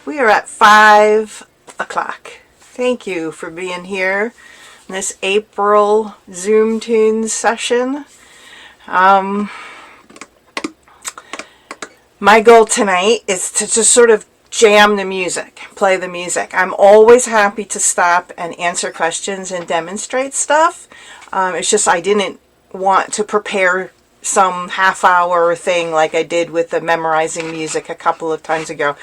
We are at 5 o'clock. Thank you for being here in this April Zoom Tunes session. My goal tonight is to just sort of jam the music, play the music. I'm always happy to stop and answer questions and demonstrate stuff. It's just I didn't want to prepare some half-hour thing like I did with the memorizing music a couple of times ago,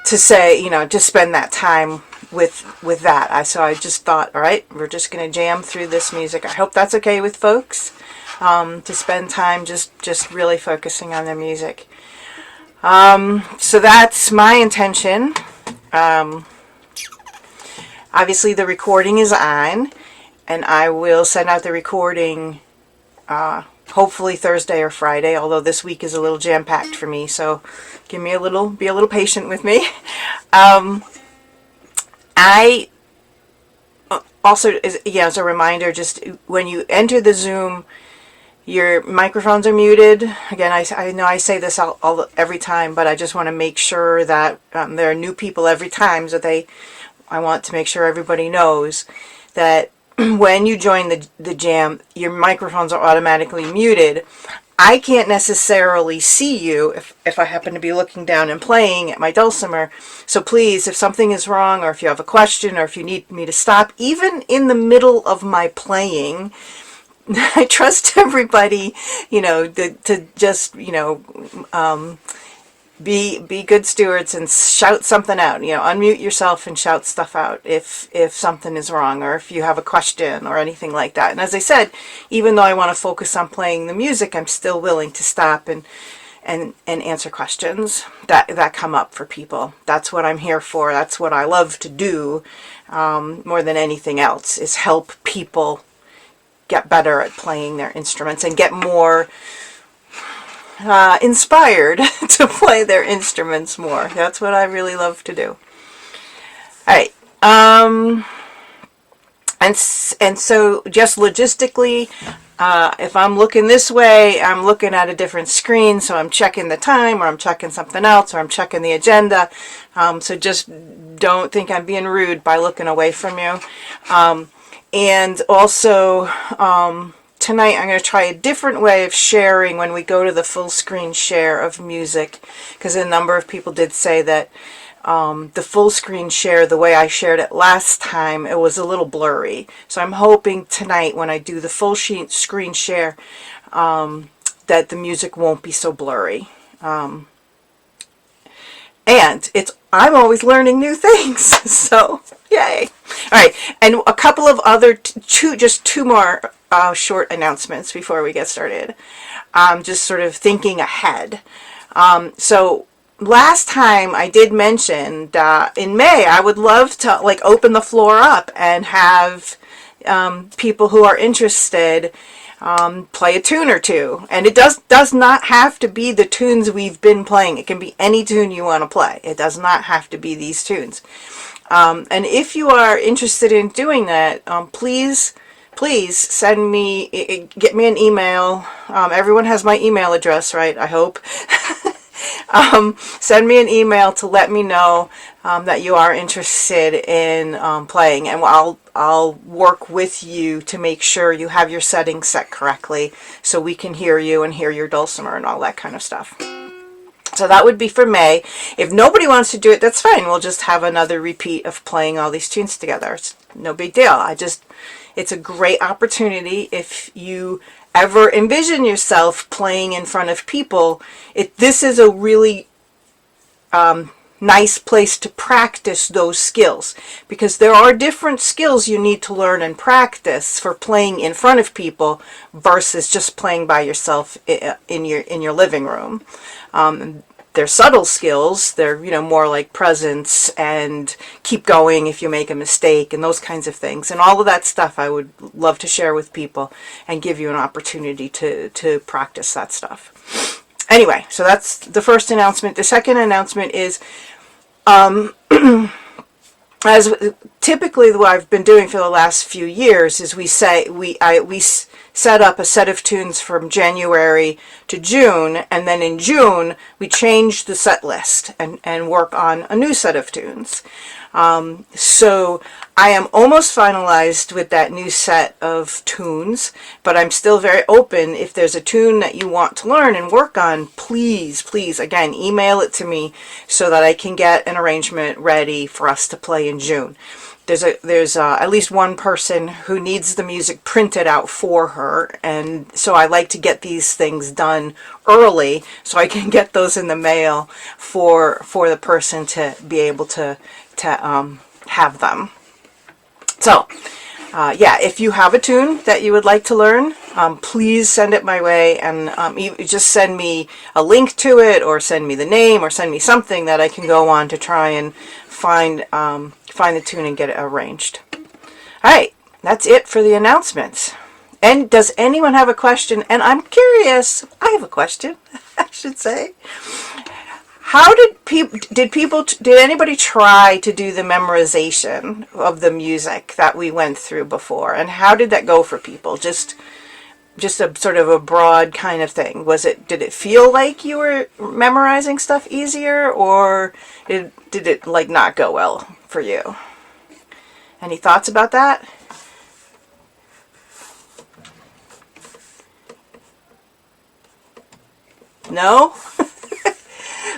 to say, just spend that time with that. So I just thought, all right, we're just going to jam through this music. I hope that's okay with folks, to spend time just really focusing on the music. So that's my intention. Obviously the recording is on, and I will send out the recording hopefully Thursday or Friday, although this week is a little jam-packed for me, so be a little patient with me. I also, as a reminder, just when you enter the Zoom, your microphones are muted. Again, I know I say this every time, but I just want to make sure that there are new people every time, so I want to make sure everybody knows that when you join the jam, your microphones are automatically muted. I can't necessarily see you if I happen to be looking down and playing at my dulcimer. So please, if something is wrong, or if you have a question, or if you need me to stop, even in the middle of my playing, I trust everybody, to just, be good stewards and shout something out. Unmute yourself and shout stuff out if something is wrong, or if you have a question or anything like that. And as I said, even though I want to focus on playing the music, I'm still willing to stop and answer questions that come up for people. That's what I'm here for. That's what I love to do, more than anything else, is help people get better at playing their instruments and get more inspired to play their instruments more. That's what I really love to do. All right. And so just logistically, if I'm looking this way, I'm looking at a different screen, so I'm checking the time, or I'm checking something else, or I'm checking the agenda. So just don't think I'm being rude by looking away from you. And also, tonight I'm going to try a different way of sharing when we go to the full screen share of music, because a number of people did say that the full screen share, the way I shared it last time, it was a little blurry. So I'm hoping tonight when I do the full screen share, that the music won't be so blurry. And I'm always learning new things, so yay. All right, and a couple of other, two more short announcements before we get started. Just sort of thinking ahead. So last time I did mention that in May I would love to open the floor up and have people who are interested play a tune or two. And it does not have to be the tunes we've been playing. It can be any tune you want to play. It does not have to be these tunes. And if you are interested in doing that, please send me, get me an email. Everyone has my email address, right? I hope. Send me an email to let me know that you are interested in playing, and I'll work with you to make sure you have your settings set correctly, so we can hear you and hear your dulcimer and all that kind of stuff. So that would be for May. If nobody wants to do it, that's fine. We'll just have another repeat of playing all these tunes together. It's no big deal. It's a great opportunity if you ever envision yourself playing in front of people. This is a really nice place to practice those skills, because there are different skills you need to learn and practice for playing in front of people versus just playing by yourself in your living room. They're subtle skills. They're more like presence and keep going if you make a mistake and those kinds of things, and all of that stuff I would love to share with people and give you an opportunity to practice that stuff. Anyway, so that's the first announcement. The second announcement is, as typically what I've been doing for the last few years is we set up a set of tunes from January to June, and then in June we change the set list and work on a new set of tunes. So I am almost finalized with that new set of tunes, but I'm still very open. If there's a tune that you want to learn and work on, please, please, again, email it to me so that I can get an arrangement ready for us to play in June. There's at least one person who needs the music printed out for her, and so I like to get these things done early so I can get those in the mail for the person to be able to have them. So yeah, if you have a tune that you would like to learn, please send it my way, and you just send me a link to it, or send me the name, or send me something that I can go on to try and find the tune and get it arranged. All right, that's it for the announcements. And does anyone have a question? And I'm curious, I have a question, I should say. How did anybody try to do the memorization of the music that we went through before? And how did that go for people? Just a sort of a broad kind of thing. Did it feel like you were memorizing stuff easier, or did it like not go well for you? Any thoughts about that? No?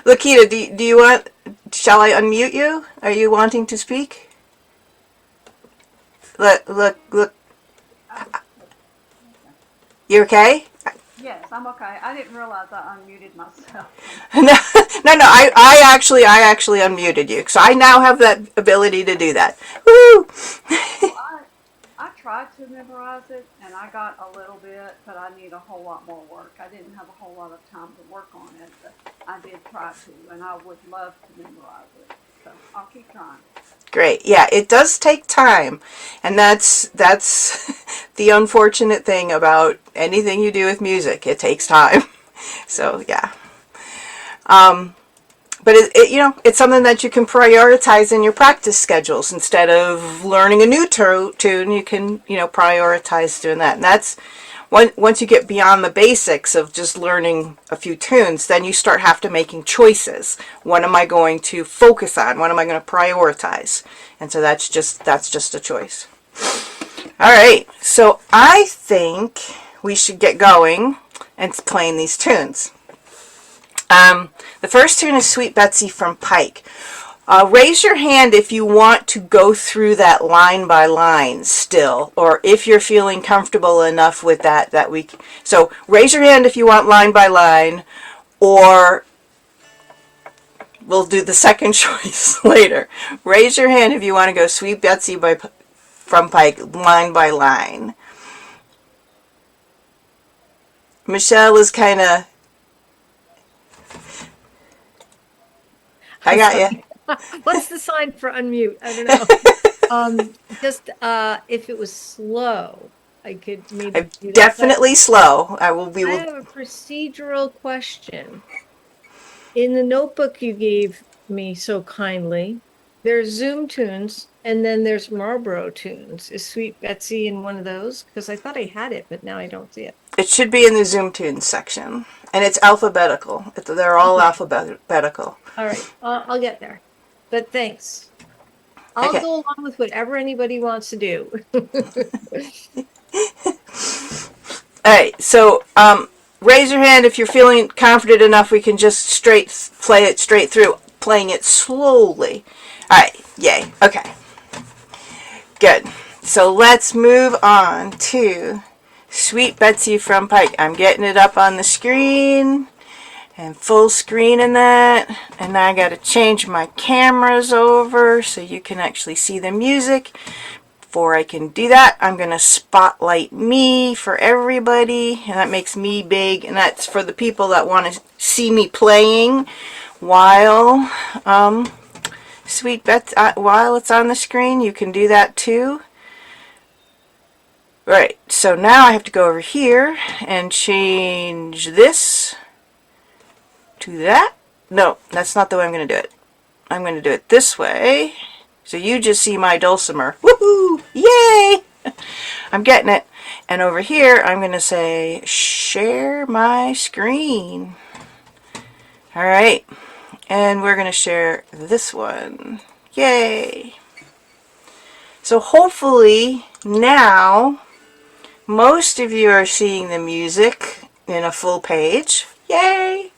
Lakita, do you want, shall I unmute you? Are you wanting to speak? Look. You okay? Yes, I'm okay. I didn't realize I unmuted myself. No. I actually unmuted you, so I now have that ability to do that. Woo! Well, I tried to memorize it, and I got a little bit, but I need a whole lot more work. I didn't have a whole lot of time to work on it, but I did try to, and I would love to memorize it. So I'll keep trying. Great. Yeah, it does take time, and that's the unfortunate thing about anything you do with music. It takes time. So yeah. But it's something that you can prioritize in your practice schedules. Instead of learning a new tune, you can prioritize doing that. And that's once you get beyond the basics of just learning a few tunes, then you start making choices. What am I going to focus on? What am I going to prioritize? And so that's just a choice. All right, so I think we should get going and playing these tunes. The first tune is Sweet Betsy from Pike. Raise your hand if you want to go through that line by line still, or if you're feeling comfortable enough with that so raise your hand if you want line by line, or we'll do the second choice later. Raise your hand if you want to go Sweet Betsy from Pike line by line. Michelle is kind of... I got you. What's the sign for unmute? I don't know. Just if it was slow, I could maybe do that. Definitely slow. I have a procedural question. In the notebook you gave me so kindly, there's Zoom tunes, and then there's Marlboro tunes. Is Sweet Betsy in one of those? Because I thought I had it, but now I don't see it. It should be in the Zoom tunes section, and it's alphabetical. They're all alphabetical. All right, I'll get there. But thanks. I'll go along with whatever anybody wants to do. All right, so raise your hand if you're feeling confident enough. We can just play it straight through, playing it slowly. All right, yay. Okay, good. So let's move on to Sweet Betsy from Pike. I'm getting it up on the screen. And full screen in that, and now I got to change my cameras over so you can actually see the music. Before I can do that, I'm going to spotlight me for everybody, and that makes me big, and that's for the people that want to see me playing while Sweet Betsy, while it's on the screen. You can do that too. Right, so now I have to go over here and change this to that. No, that's not the way I'm going to do it. I'm going to do it this way. So you just see my dulcimer. Woohoo! Yay! I'm getting it. And over here, I'm going to say, share my screen. All right. And we're going to share this one. Yay! So hopefully now most of you are seeing the music in a full page. Yay!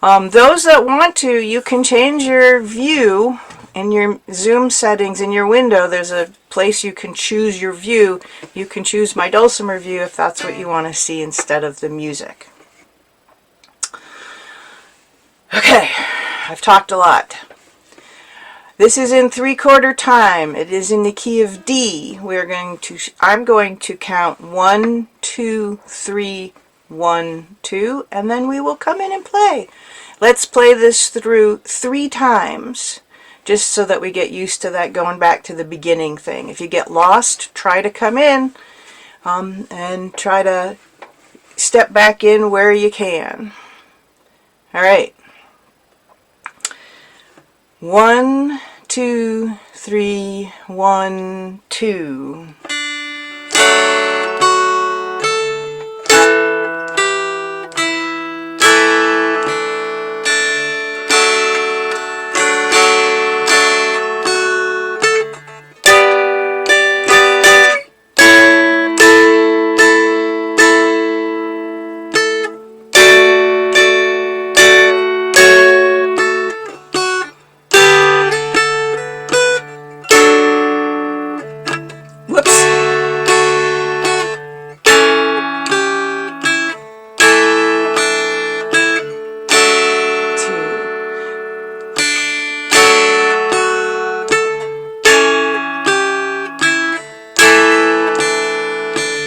Those that want to, you can change your view in your Zoom settings in your window. There's a place you can choose your view. You can choose my dulcimer view if that's what you want to see instead of the music. Okay, I've talked a lot. This is in 3/4 time. It is in the key of D. I'm going to count 1, 2, 3, 1, 2, and then we will come in and play. Let's play this through 3 times, just so that we get used to that going back to the beginning thing. If you get lost, try to come in and try to step back in where you can. All right. 1, 2, 3, 1, 2. Whoops.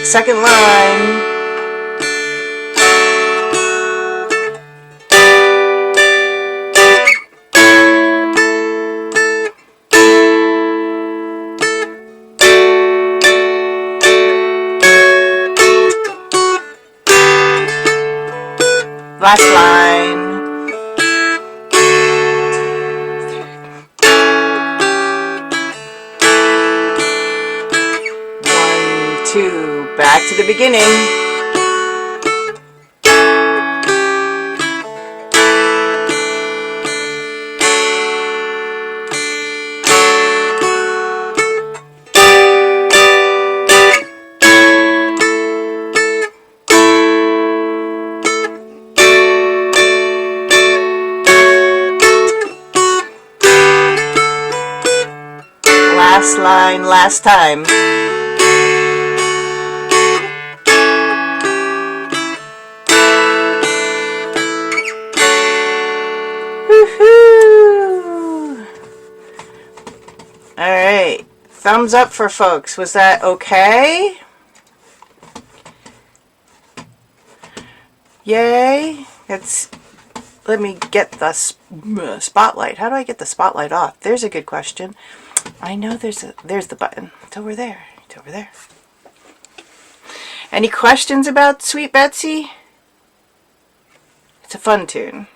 Second line. Last line. 1, 2. Back to the beginning. Last line, last time. Woohoo! All right, thumbs up for folks. Was that okay? Yay! Let me get the spotlight. How do I get the spotlight off? There's a good question. I know there's the button. It's over there. It's over there. Any questions about Sweet Betsy? It's a fun tune.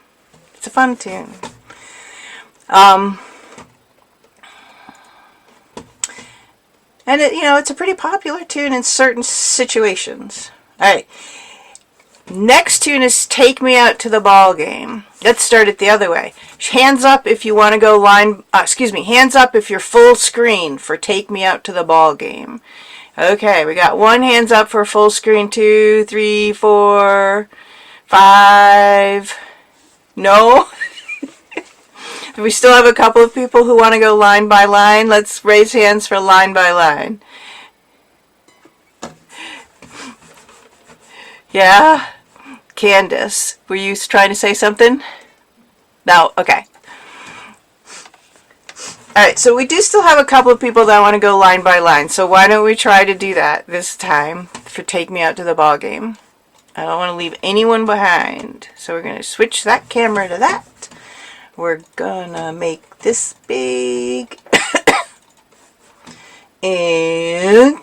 It's a fun tune. And it's a pretty popular tune in certain situations. All right. Next tune is Take Me Out to the Ball Game. Let's start it the other way. Hands up if you want to go hands up if you're full screen for Take Me Out to the Ball Game. Okay, we got 1 hands up for full screen, 2, 3, 4, 5. No? We still have a couple of people who want to go line by line. Let's raise hands for line by line. Yeah? Candace, were you trying to say something? No? Okay. Alright, so we do still have a couple of people that want to go line by line. So why don't we try to do that this time for Take Me Out to the Ball Game. I don't want to leave anyone behind. So we're going to switch that camera to that. We're going to make this big. And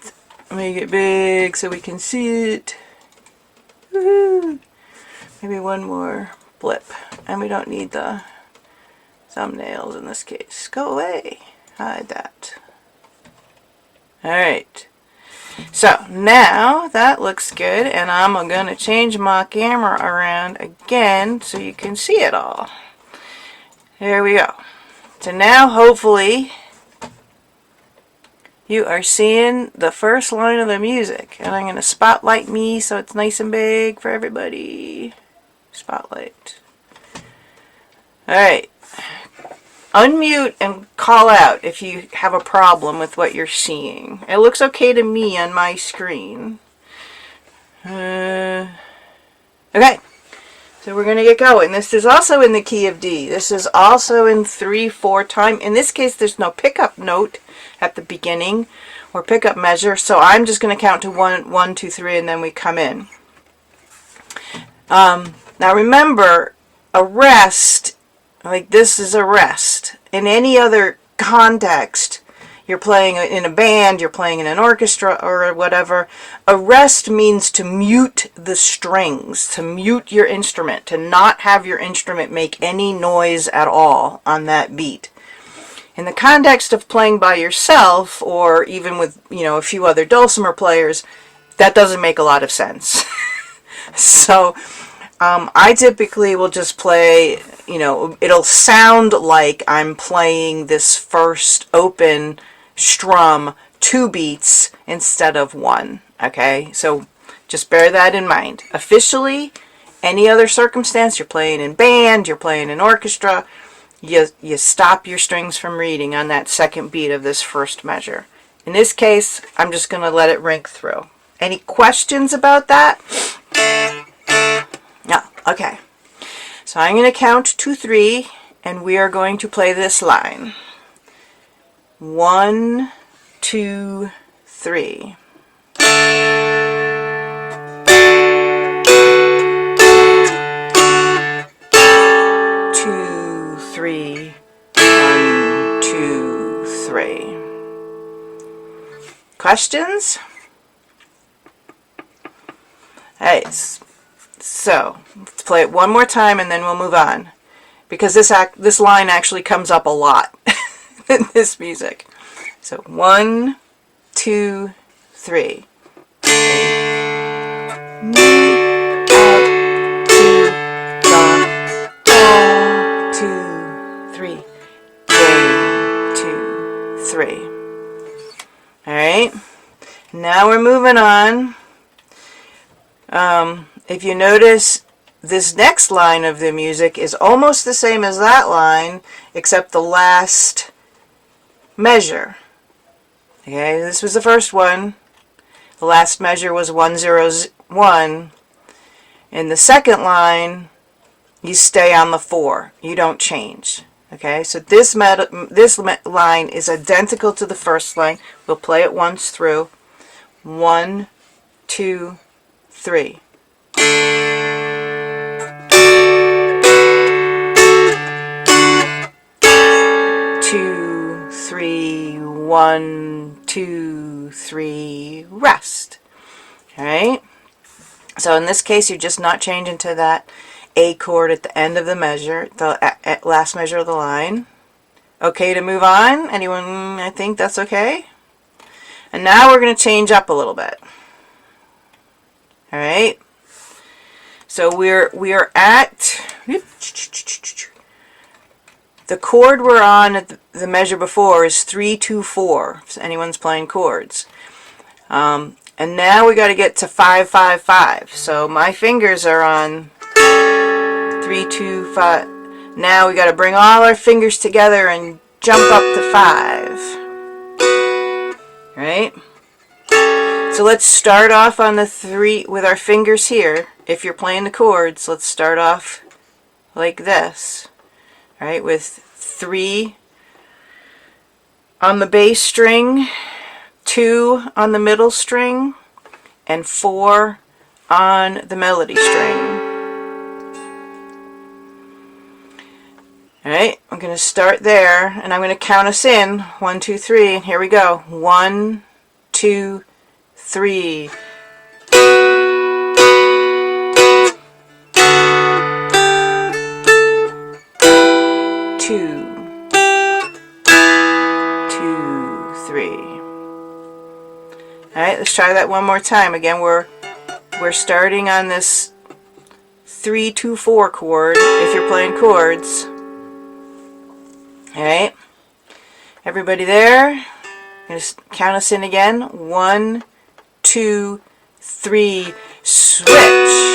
make it big so we can see it. Woohoo! Maybe one more blip. And we don't need the thumbnails in this case. Go away. Hide that. Alright. So now that looks good, and I'm going to change my camera around again so you can see it all. There we go. So now hopefully you are seeing the first line of the music. And I'm going to spotlight me so it's nice and big for everybody. Spotlight. Alright. Unmute and call out if you have a problem with what you're seeing. It looks okay to me on my screen. Okay. So we're going to get going. This is also in the key of D. This is also in 3/4 time. In this case, there's no pickup note at the beginning or pickup measure. So I'm just going to count to 1, 1, 2, 3, and then we come in. Now remember, a rest, like this is a rest. In any other context, you're playing in a band, you're playing in an orchestra or whatever, a rest means to mute the strings, to mute your instrument, to not have your instrument make any noise at all on that beat. In the context of playing by yourself, or even with, a few other dulcimer players, that doesn't make a lot of sense. So I typically will just play, it'll sound like I'm playing this first open strum 2 beats instead of 1. Okay, so just bear that in mind. Officially, any other circumstance, you're playing in band, you're playing in orchestra, you stop your strings from reading on that second beat of this first measure. In this case, I'm just going to let it ring through. Any questions about that? No. Okay. So I'm going to count to 3, and we are going to play this line. 1, 2, 3. 2, 3. 1, 2, 3. Questions? Alright, so let's play it one more time and then we'll move on, because this line actually comes up a lot in this music. So 1, 2, 3. Alright, now we're moving on. If you notice, this next line of the music is almost the same as that line, except the last measure. Okay, this was the first one. The last measure was 1, 0, 1. In the second line, you stay on the 4. You don't change. Okay, so this line is identical to the first line. We'll play it once through. 1, 2, 3. 2, 3, 1, 2, 3, rest. Alright? So in this case, you're just not changing to that A chord at the end of the measure, the last measure of the line. Okay to move on? Anyone, I think that's okay? And now we're going to change up a little bit. Alright? So we are at the chord we're on at the measure before is 3, 2, 4. If anyone's playing chords. And now we got to get to 5, 5, 5. So my fingers are on 3, 2, 5. Now we got to bring all our fingers together and jump up to 5. Right? So let's start off on the 3 with our fingers here. If you're playing the chords, let's start off like this. Right? With 3 on the bass string, 2 on the middle string, and 4 on the melody string. Alright, I'm going to start there, and I'm going to count us in. 1, 2, 3, and here we go. 1, 2, 3. 2, 2, 3. Alright, let's try that one more time. Again, we're starting on this 3-2-4 chord if you're playing chords. Alright, everybody there? I'm going to count us in again. 1, 2, 3, switch.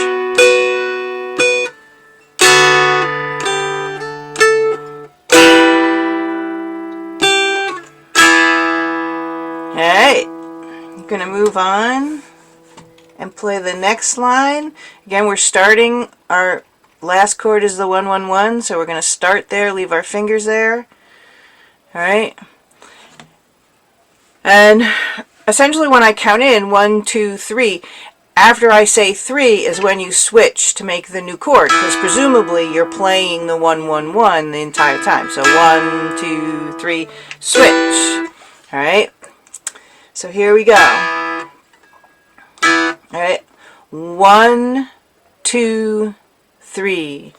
Alright, I'm going to move on and play the next line. Again, we're starting, our last chord is the 1-1-1, so we're going to start there, leave our fingers there. Alright, and essentially when I count in 1, 2, 3, after I say 3 is when you switch to make the new chord, because presumably you're playing the 1-1-1 the entire time. So 1, 2, 3, switch. Alright, so here we go. Alright, 1, 2, 3.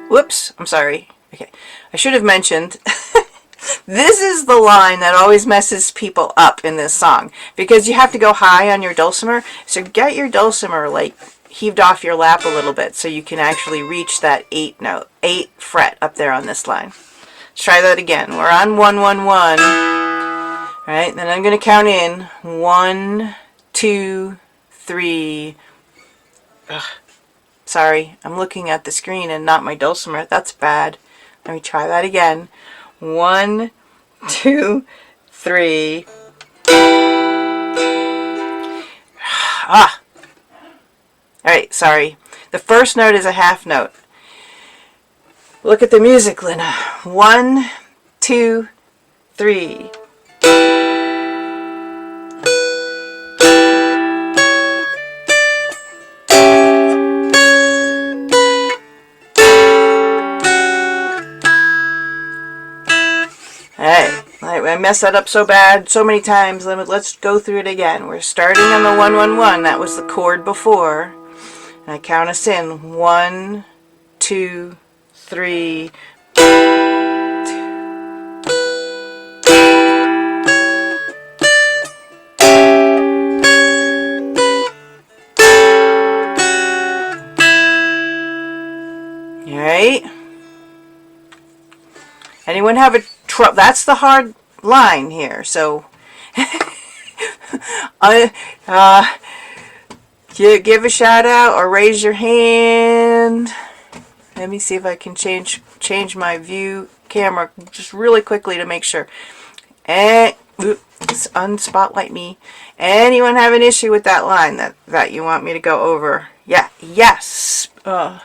Whoops, I'm sorry. Okay, I should have mentioned this is the line that always messes people up in this song, because you have to go high on your dulcimer. So get your dulcimer like heaved off your lap a little bit so you can actually reach that 8 fret up there on this line. Let's try that again. We're on 1-1-1. Alright, then I'm going to count in 1, 2, 3. Ugh. Sorry, I'm looking at the screen and not my dulcimer. That's bad. Let me try that again. 1, 2, 3. Ah! Alright, sorry. The first note is a half note. Look at the music, Lena. 1, 2, 3. I messed that up so bad so many times. Let's go through it again. We're starting on the 1-1-1. That was the chord before. And I count us in. 1, 2, 3. Alright. Anyone have a trouble? That's the hard line here. So give a shout out or raise your hand. Let me see if I can change my view camera just really quickly to make sure. And unspotlight me. Anyone have an issue with that line that you want me to go over? Yeah. Yes. I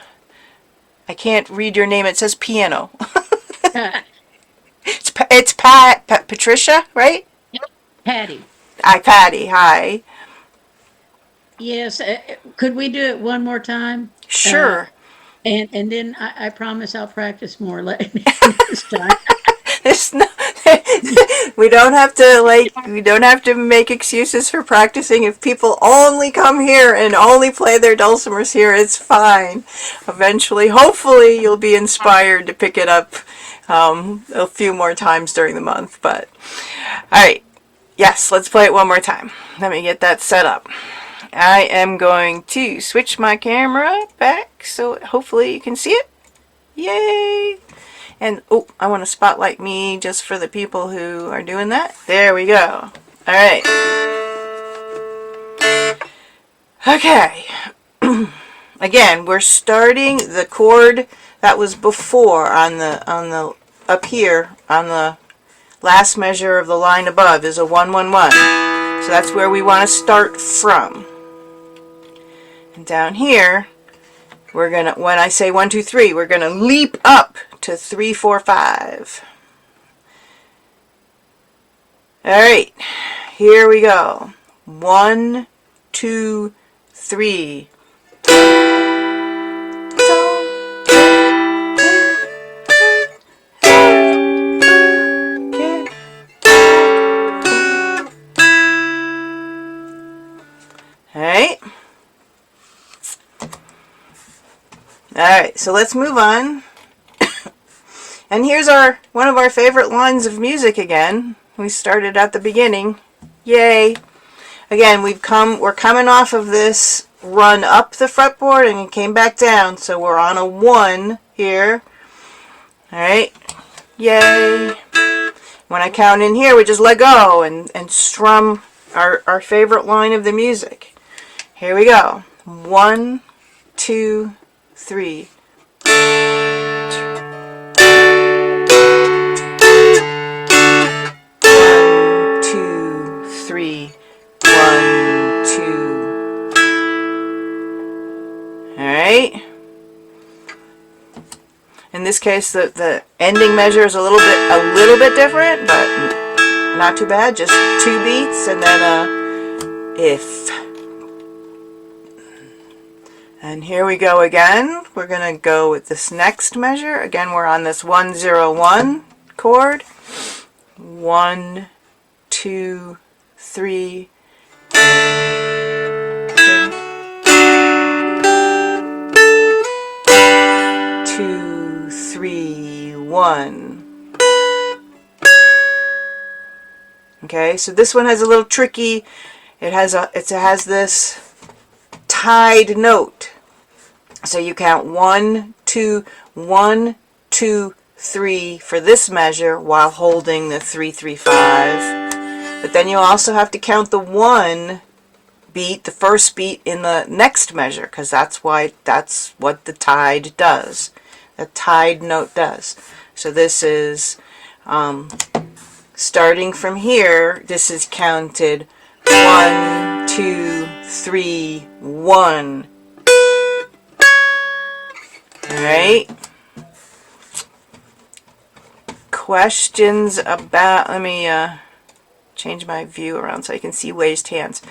can't read your name. It says piano. It's Patricia, right? Patty. Hi, Patty. Hi. Yes. Could we do it one more time? Sure. And then I promise I'll practice more next time. There's no, we don't have to make excuses for practicing. If people only come here and only play their dulcimers here, it's fine. Eventually, hopefully, you'll be inspired to pick it up a few more times during the month. But all right, yes, let's play it one more time. Let me get that set up. I am going to switch my camera back so hopefully you can see it. Yay! And oh, I want to spotlight me just for the people who are doing that. There we go. All right. Okay. Again, we're starting the chord that was before on the up here on the last measure of the line above is a 1-1-1. So that's where we want to start from. And down here, we're gonna, when I say 1, 2, 3, we're gonna leap up to 3, 4, 5. All right, here we go. 1, 2, 3. Alright, so let's move on And here's one of our favorite lines of music again. We started at the beginning. Yay! Again, we're coming off of this run up the fretboard and it came back down, so we're on a 1 here. Alright, yay. When I count in here, we just let go and strum our favorite line of the music. Here we go. 1, 2, 3. 3, 1, 2. Alright. In this case, the ending measure is a little bit different, but not too bad. Just 2 beats and then a if. And here we go again. We're going to go with this next measure. Again, we're on this 1-0-1 chord. 1, 2, 3. 2, 3, 1. Okay, so this one has a little tricky. It has this tied note. So you count 1, 2, 1, 2, 3 for this measure while holding the 3, 3, 5. But then you also have to count the 1 beat, the first beat in the next measure, because that's what the tied does. The tied note does. So this is starting from here. This is counted 1, 2, 3, 1. Alright. Questions about, let me change my view around so I can see waist hands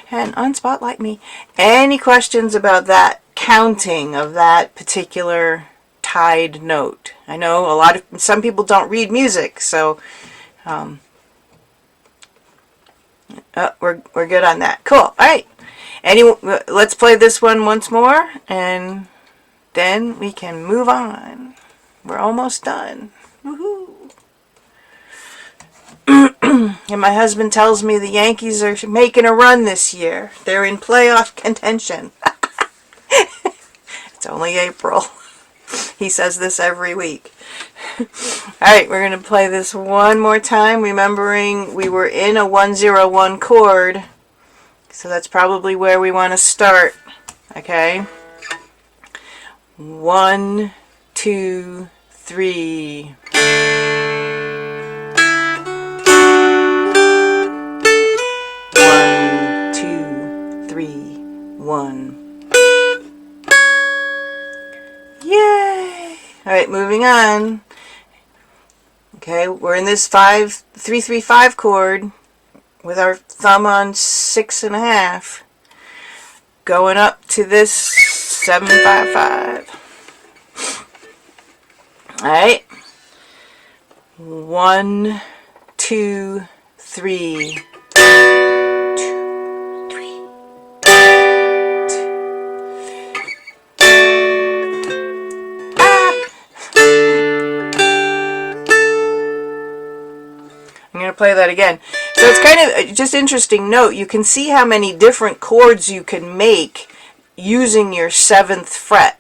and unspotlight me. Any questions about that counting of that particular tied note? I know some people don't read music, so we're good on that. Cool. All right. Let's play this one once more, and then we can move on. We're almost done. Woohoo! And my husband tells me the Yankees are making a run this year. They're in playoff contention. It's only April. He says this every week. Alright, we're going to play this one more time, remembering we were in a 1-0-1 chord. So that's probably where we want to start. Okay? 1, 2, 3. 1, 2, 3, 1. Yay! Alright, moving on. Okay, we're in this 3-3-5 chord with our thumb on 6.5, going up to this 7-5-5. Alright. 1, 2, 3. 2, 3. I'm going to play that again. So it's kind of just interesting note. You can see how many different chords you can make using your 7th fret.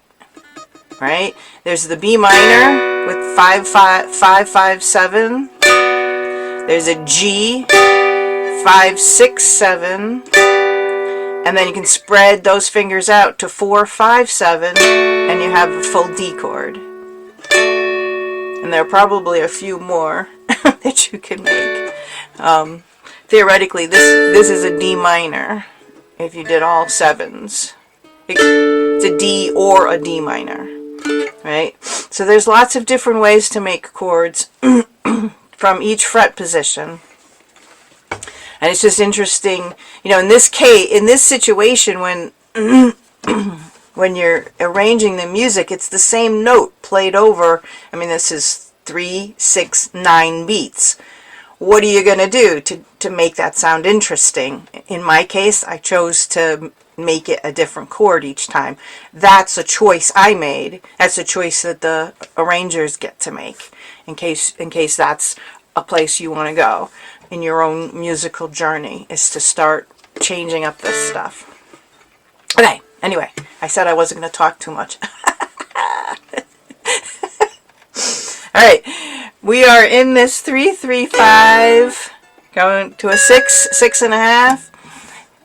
Right? There's the B minor with 5, 5, 5, 5, 7. There's a G, 5, 6, 7. And then you can spread those fingers out to 4, 5, 7, and you have a full D chord. And there are probably a few more that you can make. Theoretically, this is a D minor if you did all 7s. It's a D or a D minor, right? So there's lots of different ways to make chords from each fret position. And it's just interesting, in this case, in this situation, when when you're arranging the music, it's the same note played over. I mean, this is 3, 6, 9 beats. What are you going to do to make that sound interesting? In my case, I chose to make it a different chord each time. That's a choice I made. That's a choice that the arrangers get to make in case that's a place you want to go in your own musical journey, is to start changing up this stuff. Okay, anyway, I said I wasn't going to talk too much. All right, we are in this 3-3-5, going to a 6-6.5,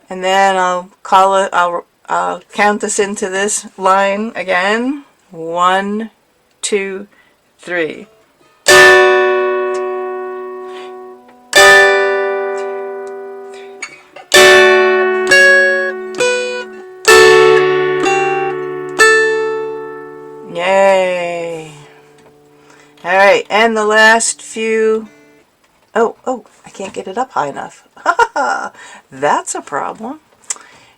and then I'll call it. I'll count us into this line again. 1, 2, 3. Yay! All right, and the last few. Oh, I can't get it up high enough. That's a problem.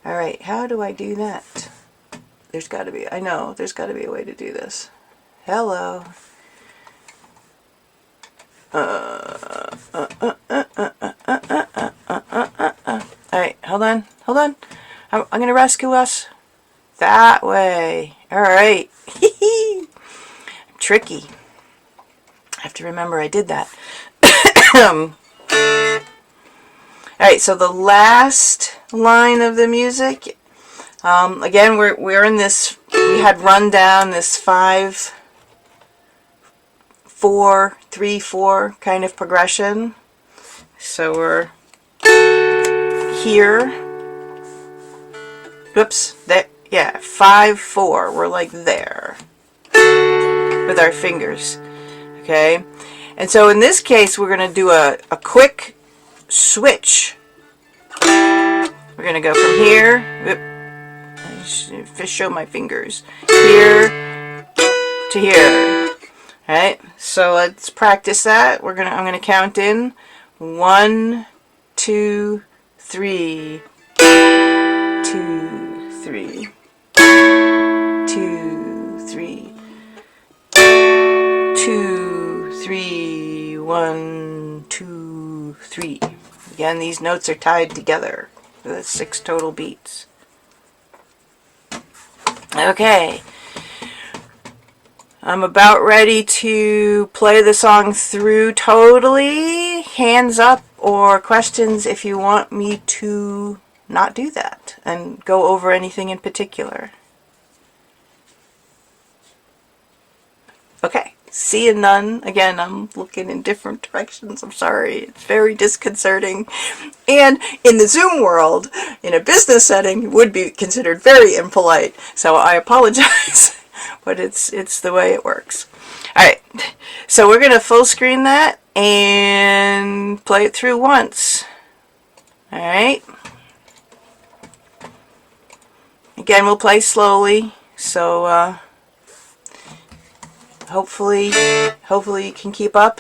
All right, how do I do that? There's got to be, I know, there's got to be a way to do this. Hello. All right, hold on. I'm going to rescue us. That way. All right. I'm tricky. I have to remember I did that. All right, so the last line of the music, again, we're in this, we had run down this 5, 4, 3, 4 kind of progression. So we're here. Whoops, that, yeah, 5, 4. We're like there with our fingers. Okay, and so in this case, we're going to do a quick switch. We're going to go from here. Show my fingers. Here to here. All right, so let's practice that. I'm going to count in 1, 2, 3. 2, 3. 2, 3. 2, 3. 1, 2, 3. Again, these notes are tied together. The 6 total beats. Okay. I'm about ready to play the song through totally. Hands up or questions if you want me to not do that and go over anything in particular. Okay. Seeing none. Again, I'm looking in different directions. I'm sorry. It's very disconcerting. And in the Zoom world, in a business setting, would be considered very impolite. So I apologize, but it's the way it works. All right. So we're going to full screen that and play it through once. All right. Again, we'll play slowly. So, hopefully you can keep up.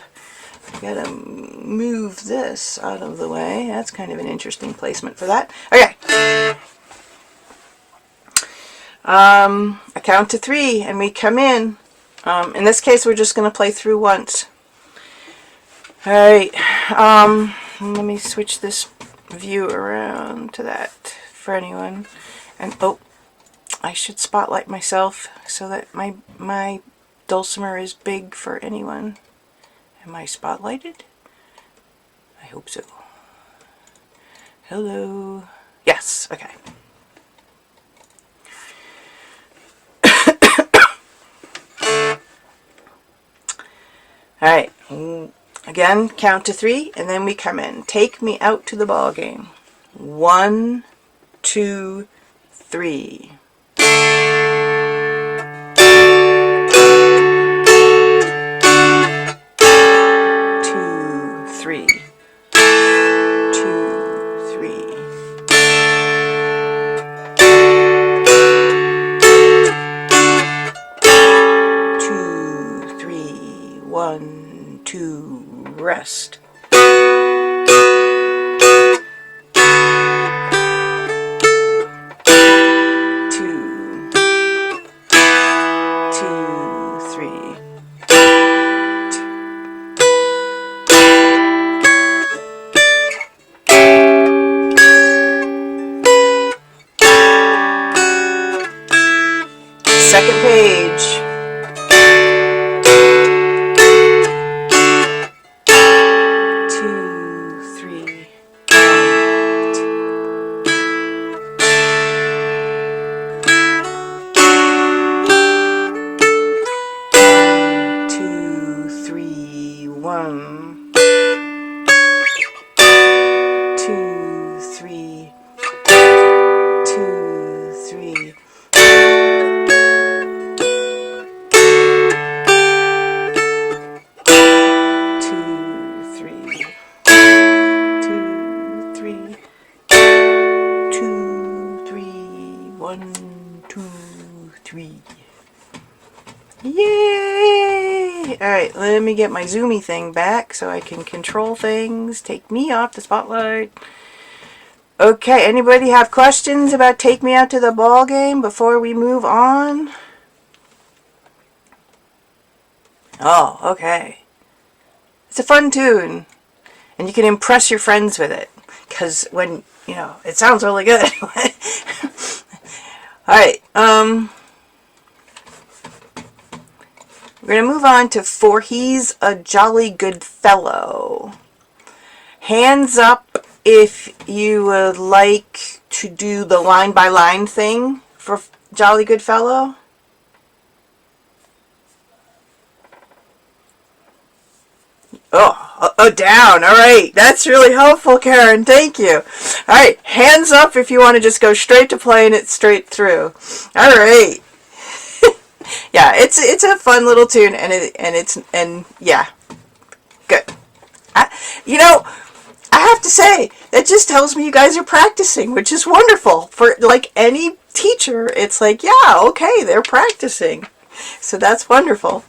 I gotta move this out of the way. That's kind of an interesting placement for that. Okay. I count to 3 and we come in. In this case, we're just going to play through once. All right. Let me switch this view around to that for anyone. And oh, I should spotlight myself so that my Dulcimer is big for anyone. Am I spotlighted? I hope so. Hello. Yes, okay. Alright. Again, count to 3 and then we come in. Take me out to the ball game. 1, 2, 3. 3. 2, 3. 2, 3. 1, 2. Rest. 2, 1, 2, 3, 2, 3. 1, 2, 3. Yay! Alright, let me get my zoomy thing back so I can control things. Take me off the spotlight. Okay, anybody have questions about Take Me Out to the Ball Game before we move on? Oh, okay. It's a fun tune. And you can impress your friends with it. Because when, it sounds really good. Alright, we're going to move on to For He's a Jolly Good Fellow. Hands up if you would like to do the line by line thing for Jolly Good Fellow. Oh, down. All right. That's really helpful, Karen. Thank you. All right. Hands up if you want to just go straight to playing it straight through. All right. Yeah, it's a fun little tune, and yeah, good. I have to say that just tells me you guys are practicing, which is wonderful for like any teacher. It's like, yeah, okay, they're practicing, so that's wonderful.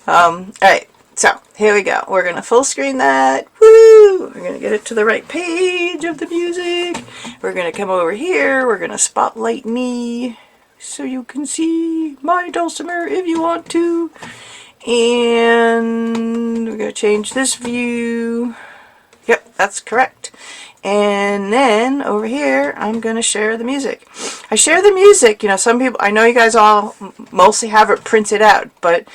All right. So, here we go. We're going to full screen that. Woo! We're going to get it to the right page of the music. We're going to come over here. We're going to spotlight me so you can see my dulcimer if you want to. And we're going to change this view. Yep, that's correct. And then over here, I'm going to share the music. I share the music. Some people, I know you guys all mostly have it printed out, but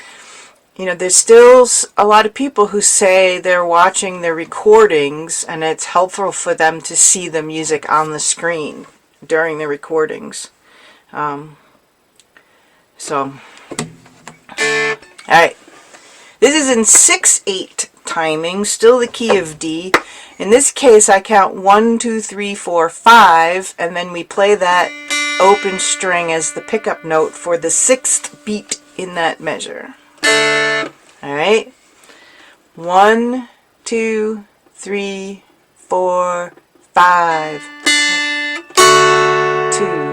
there's still a lot of people who say they're watching their recordings and it's helpful for them to see the music on the screen during the recordings. Alright. This is in 6/8 timing, still the key of D. In this case, I count 1, 2, 3, 4, 5, and then we play that open string as the pickup note for the 6th beat in that measure. Alright, 1, 2, 3, 4, 5, 2,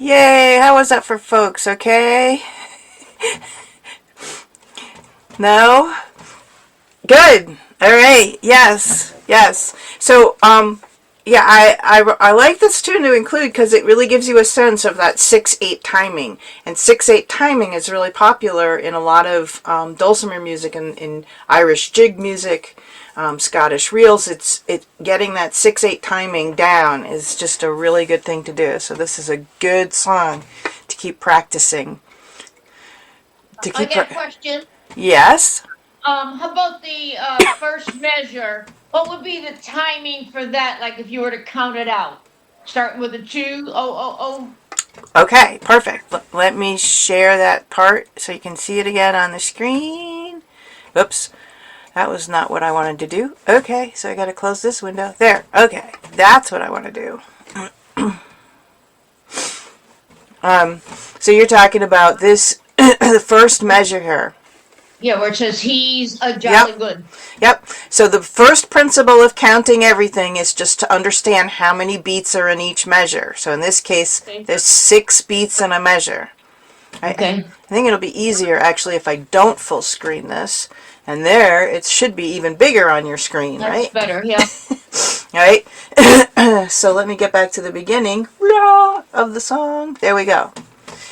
Yay! How was that for folks? Okay? No? Good. All right. Yes. Yes. So, yeah, I like this tune to include because it really gives you a sense of that 6/8 timing. And 6/8 timing is really popular in a lot of dulcimer music and in Irish jig music, Scottish reels. It's getting that 6/8 timing down is just a really good thing to do. So this is a good song to keep practicing. I got a question. Yes. How about the first measure? What would be the timing for that? Like if you were to count it out, starting with a 2, oh, oh, Okay, perfect. Let me share that part so you can see it again on the screen. Oops, that was not what I wanted to do. Okay, so I got to close this window. There, okay, that's what I want to do. So you're talking about this, the first measure here. yeah, where it says he's a jolly good. Yep. So the first principle of counting everything is just to understand how many beats are in each measure. So in this case, Okay. there's 6 beats in a measure. Okay. I think it'll be easier actually if I don't full screen this. And there, it should be even bigger on your screen, That's right? better, yeah. All right. So let me get back to the beginning of the song. There we go.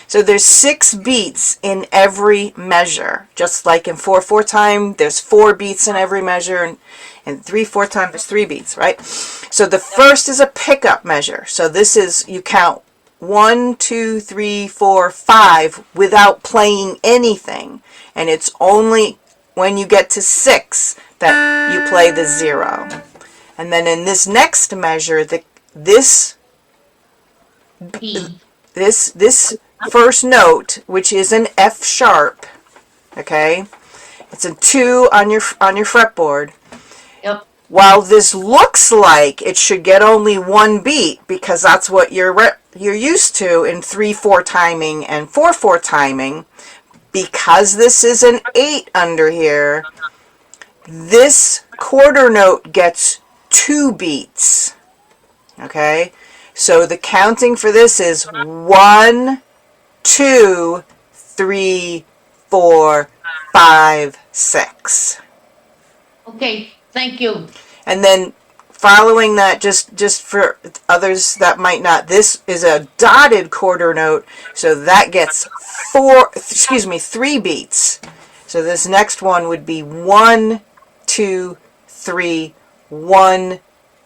So there's 6 beats in every measure. Just like in 4/4 time, there's 4 beats in every measure, and in 3/4 time, there's 3 beats, right? So the first is a pickup measure. So this is, you count 1, 2, 3, 4, 5 without playing anything. And it's only when you get to 6 that you play the 0. And then in this next measure, this E. first note, which is an F sharp, okay? It's a 2 on your fretboard. Yep. While this looks like it should get only 1 beat because that's what you're used to in 3/4 timing and 4/4 timing, because this is an 8 under here, this quarter note gets 2 beats. Okay? So the counting for this is 1, 2, 3, 4, 5, 6. Okay, thank you. And then following that, just for others that might not, this is a dotted quarter note, so that gets 3 beats. So this next one would be 1, 2, 3, 1,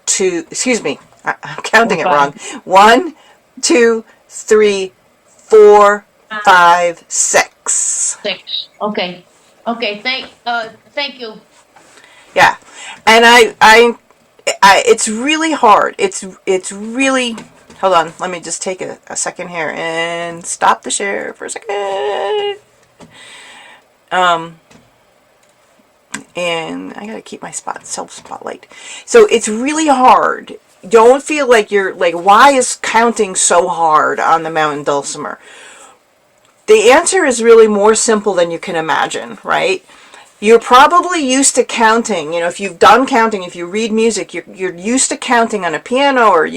2, excuse me, I'm counting it wrong. 1, 2, 3, 4, 5, 6. 6. Okay. Okay, thank you. Yeah. And I it's really hard. It's really, hold on, let me just take a second here and stop the share for a second. And I gotta keep my self-spotlight. So it's really hard. Don't feel like you're like, why is counting so hard on the Mt Dulcimer? The answer is really more simple than you can imagine, right? You're probably used to counting. You know, if you've done counting, if you read music, you're used to counting on a piano or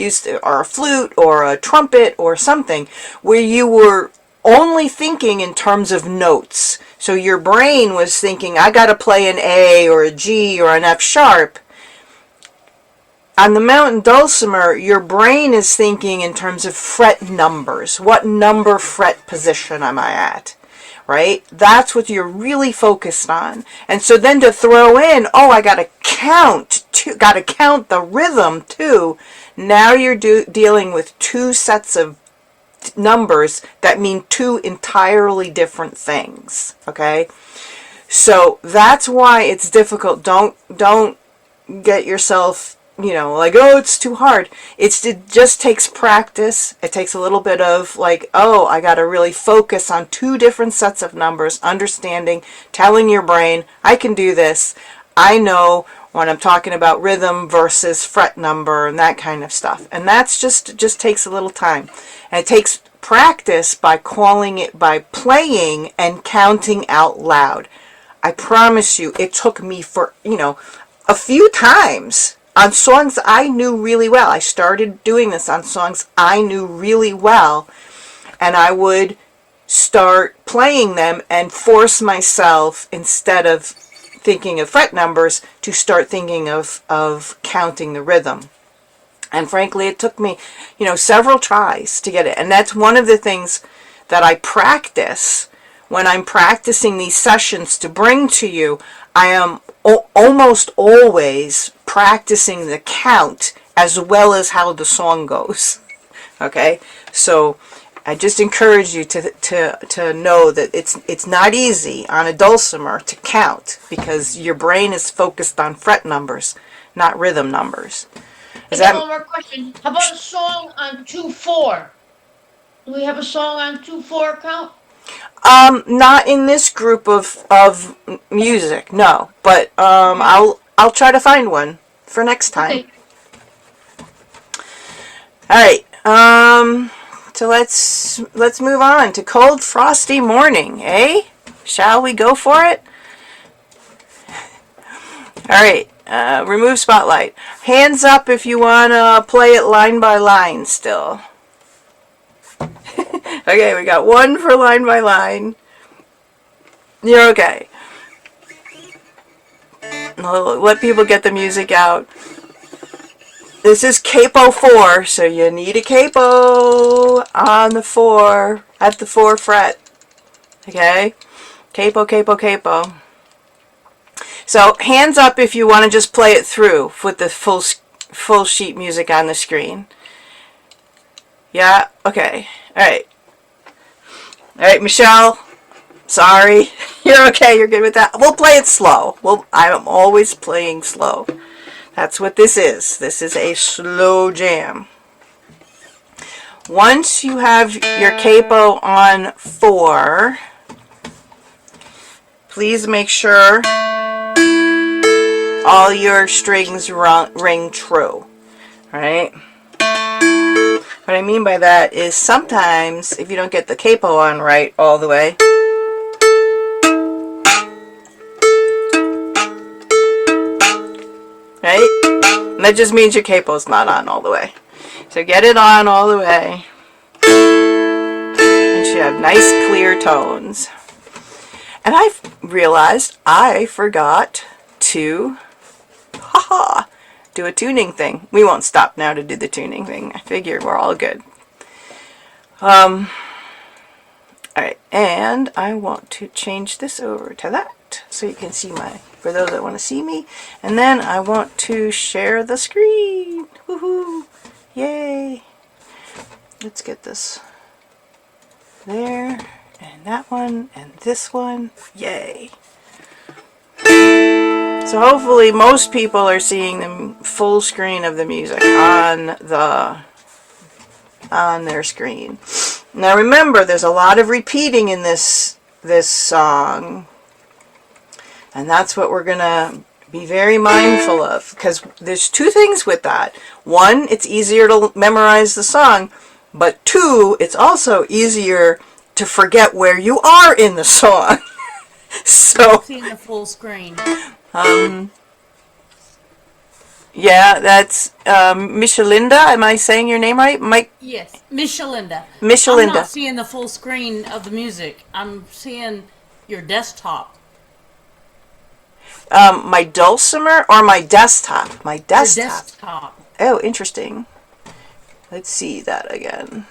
or a flute or a trumpet or something where you were only thinking in terms of notes. So your brain was thinking, I got to play an A or a G or an F sharp. On the Mt Dulcimer, your brain is thinking in terms of fret numbers. What number fret position am I at? Right? That's what you're really focused on. And so then to throw in, oh, I got to count the rhythm too. Now you're dealing with 2 sets of numbers that mean 2 entirely different things. Okay? So that's why it's difficult. Don't get yourself, like, oh, it's too hard. It just takes practice. It takes a little bit of like, oh, I got to really focus on 2 different sets of numbers, understanding, telling your brain, I can do this. I know when I'm talking about rhythm versus fret number and that kind of stuff. And that's just takes a little time. And it takes practice by by playing and counting out loud. I promise you, it took me for, a few times on songs I knew really well. I started doing this on songs I knew really well, and I would start playing them and force myself, instead of thinking of fret numbers, to start thinking of counting the rhythm. And frankly, it took me, several tries to get it. And that's one of the things that I practice when I'm practicing these sessions to bring to you. I am almost always practicing the count as well as how the song goes. Okay? So I just encourage you to know that it's not easy on a dulcimer to count, because your brain is focused on fret numbers, not rhythm numbers. I got one more question. How about a song on 2/4? Do we have a song on 2/4 account? Not in this group of music, no. But I'll try to find one for next time. Okay. All right. So let's move on to Cold Frosty Morning, eh? Shall we go for it? All right. Remove spotlight. Hands up if you want to play it line by line still. Okay, we got one for line by line. You're okay. Let people get the music out. This is capo 4, so you need a capo on the 4, at the 4 fret. Okay? Capo, capo, capo. So, hands up if you want to just play it through with the full sheet music on the screen. Yeah? Okay. Alright. Alright, Michelle. Sorry. You're okay. You're good with that. We'll play it slow. I'm always playing slow. That's what this is. This is a slow jam. Once you have your capo on 4, please make sure all your strings ring true. Alright? What I mean by that is sometimes if you don't get the capo on right all the way, right? And that just means your capo's not on all the way. So get it on all the way. And you have nice clear tones. And I've realized I forgot to do a tuning thing. We won't stop now to do the tuning thing. I figure we're all good. Alright, and I want to change this over to that so you can see for those that want to see me. And then I want to share the screen. Woohoo! Yay! Let's get this there, and that one, and this one. Yay! So hopefully most people are seeing the full screen of the music on their screen. Now remember, there's a lot of repeating in this song, and that's what we're gonna be very mindful of, because there's two things with that. One, it's easier to memorize the song, but two, it's also easier to forget where you are in the song. So seeing the full screen. Yeah, that's Michelinda. Am I saying your name right? Mike? Yes, Michelinda. Michelinda. I'm not seeing the full screen of the music. I'm seeing your desktop. My Dulcimer or my desktop? My desktop. Your desktop. Oh, interesting. Let's see that again.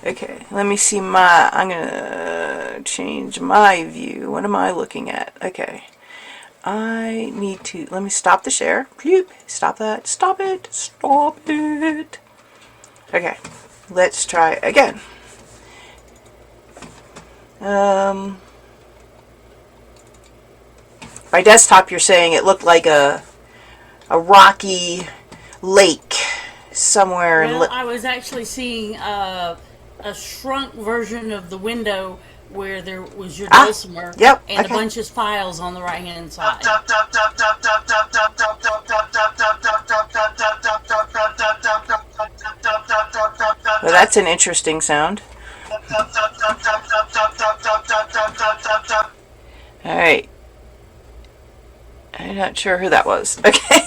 Okay, let me see I'm gonna change my view. What am I looking at? Okay. I need to, let me stop the share. Bloop. Stop that. Stop it. Stop it. Okay. Let's try again. By desktop, you're saying it looked like a rocky lake somewhere. Well, I was actually seeing a shrunk version of the window where there was your Dulcimer yep, and okay. a bunch of files on the right hand side. Well, that's an interesting sound. Alright. I'm not sure who that was. Okay.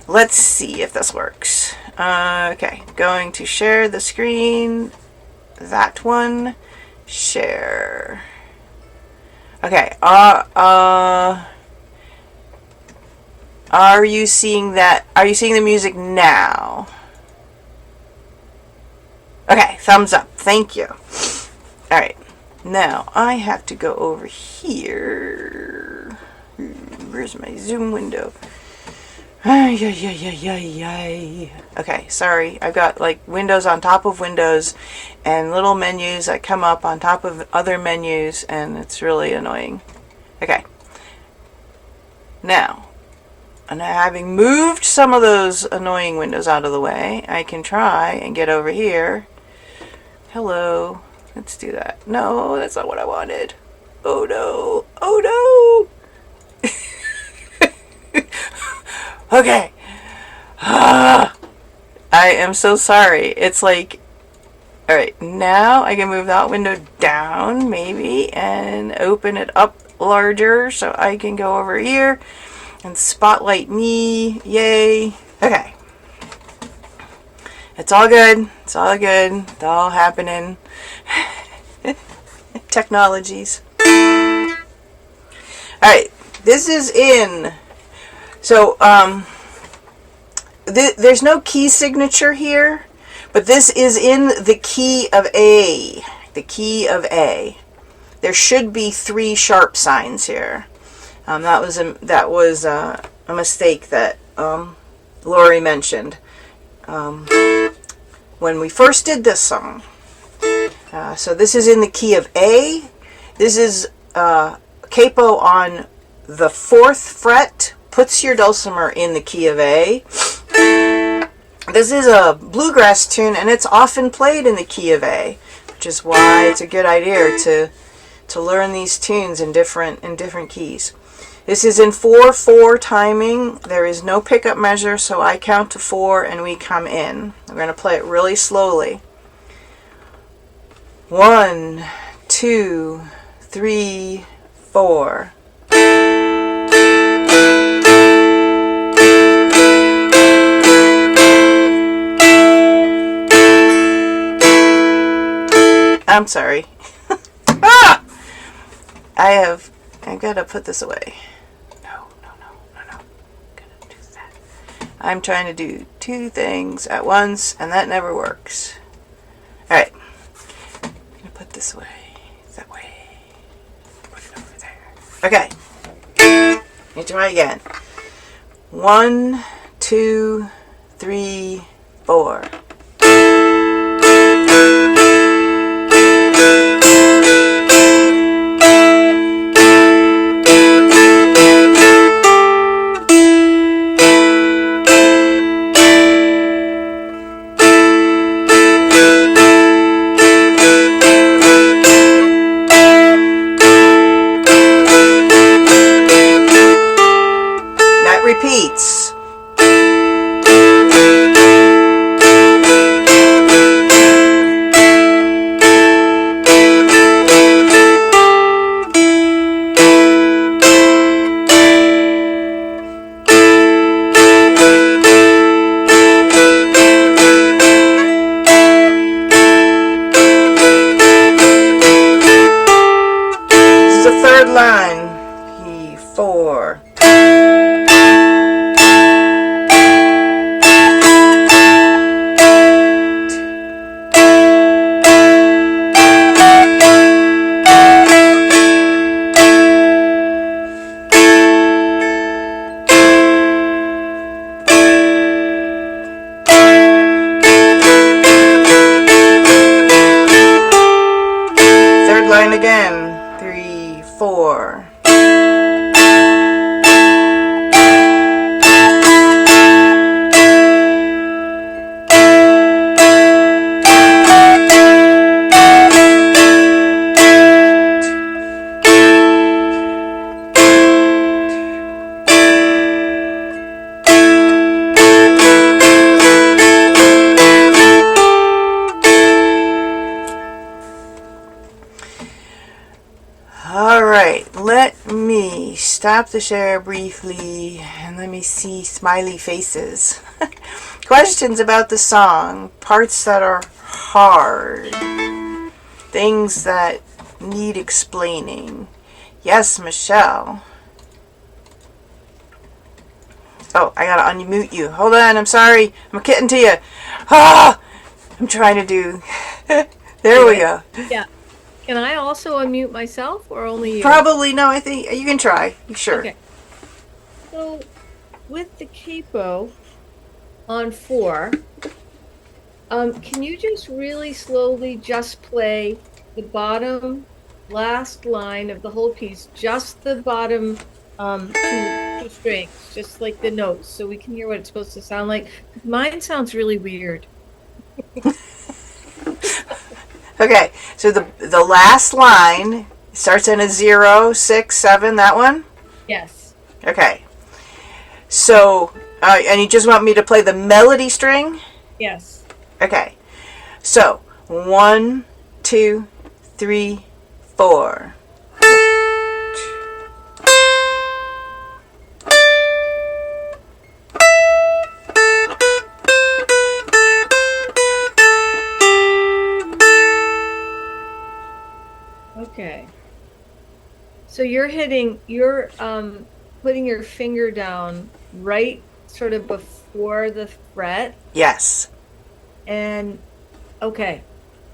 Let's see if this works. Okay, going to share the screen. That one. Share. Okay. Are you seeing that? Are you seeing the music now? Okay, thumbs up. Thank you. Alright. Now, I have to go over here. Where's my Zoom window? Okay, sorry. I've got like windows on top of windows and little menus that come up on top of other menus, and it's really annoying. Okay. Now, and having moved some of those annoying windows out of the way, I can try and get over here. Hello. Let's do that. No, that's not what I wanted. Oh no. Oh no. Okay. I am so sorry. It's like, alright, now I can move that window down, maybe, and open it up larger so I can go over here and spotlight me. Yay. Okay. It's all good. It's all good. It's all happening. Technologies. Alright, this is in. So, there's no key signature here, but this is in the key of A. The key of A. There should be 3 sharp signs here. That was a mistake that Lauri mentioned when we first did this song. So this is in the key of A. This is capo on the 4th fret. Puts your dulcimer in the key of A. This is a bluegrass tune, and it's often played in the key of A, which is why it's a good idea to learn these tunes in different keys. This is in 4/4 timing. There is no pickup measure, so I count to 4 and we come in. We're going to play it really slowly. 1, 2, 3, 4. I'm sorry. Ah! I've got to put this away. No. I'm gonna do that. I'm trying to do 2 things at once, and that never works. Alright. I'm gonna put this away. That way. Put it over there. Okay. Let me try again. 1, 2, 3, 4. Repeats. This is the 3rd line. E4. Again, 3, 4. Alright, let me stop the share briefly and let me see smiley faces. Questions about the song, parts that are hard, things that need explaining. Yes, Michelle. Oh, I gotta unmute you. Hold on, I'm sorry. I'm getting to you. Ah! I'm trying to do... There we go. Yeah. Can I also unmute myself or only you? Probably, no, I think you can try. Sure. Okay. So with the capo on 4, can you just really slowly just play the bottom last line of the whole piece, just the bottom 2 two strings, just like the notes, so we can hear what it's supposed to sound like. Mine sounds really weird. Okay, so the last line starts in a 0, 6, 7, that one? Yes. Okay. So, and you just want me to play the melody string? Yes. Okay. So, 1, 2, 3, 4. Okay. So you're putting your finger down right sort of before the fret, Yes. and okay,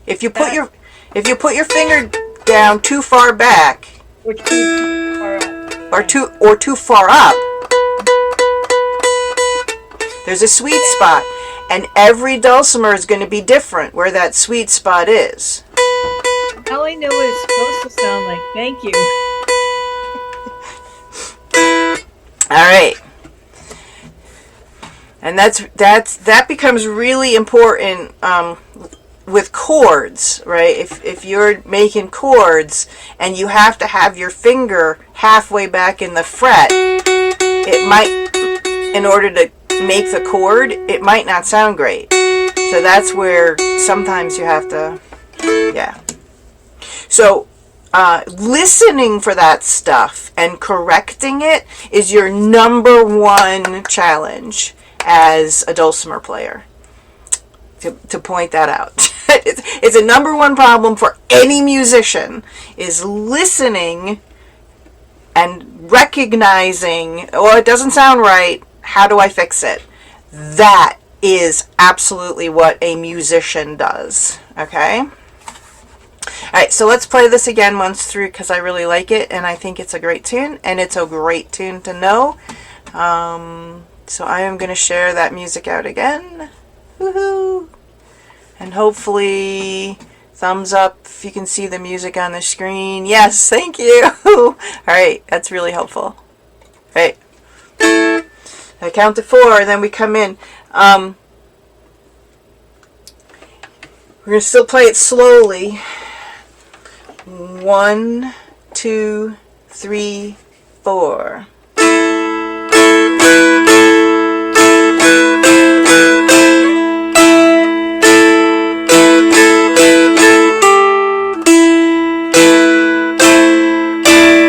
If you put your finger down too far back we're too far up. or too far up, there's a sweet spot, and every dulcimer is going to be different where that sweet spot is. Now I know what it's supposed to sound like. Thank you. All right. And that becomes really important with chords, right? If you're making chords and you have to have your finger halfway back in the fret, it might, in order to make the chord, it might not sound great. So that's where sometimes you have to, yeah. So listening for that stuff and correcting it is your number one challenge as a dulcimer player. To point that out. It's a number one problem for any musician, is listening and recognizing, oh, it doesn't sound right, how do I fix it? That is absolutely what a musician does, okay? Alright, so let's play this again once through because I really like it and I think it's a great tune, and it's a great tune to know. So I am going to share that music out again. Woohoo! And hopefully, thumbs up if you can see the music on the screen. Yes, thank you! Alright, that's really helpful. Alright. I count to 4, then we come in. We're going to still play it slowly. 1, 2, 3, 4.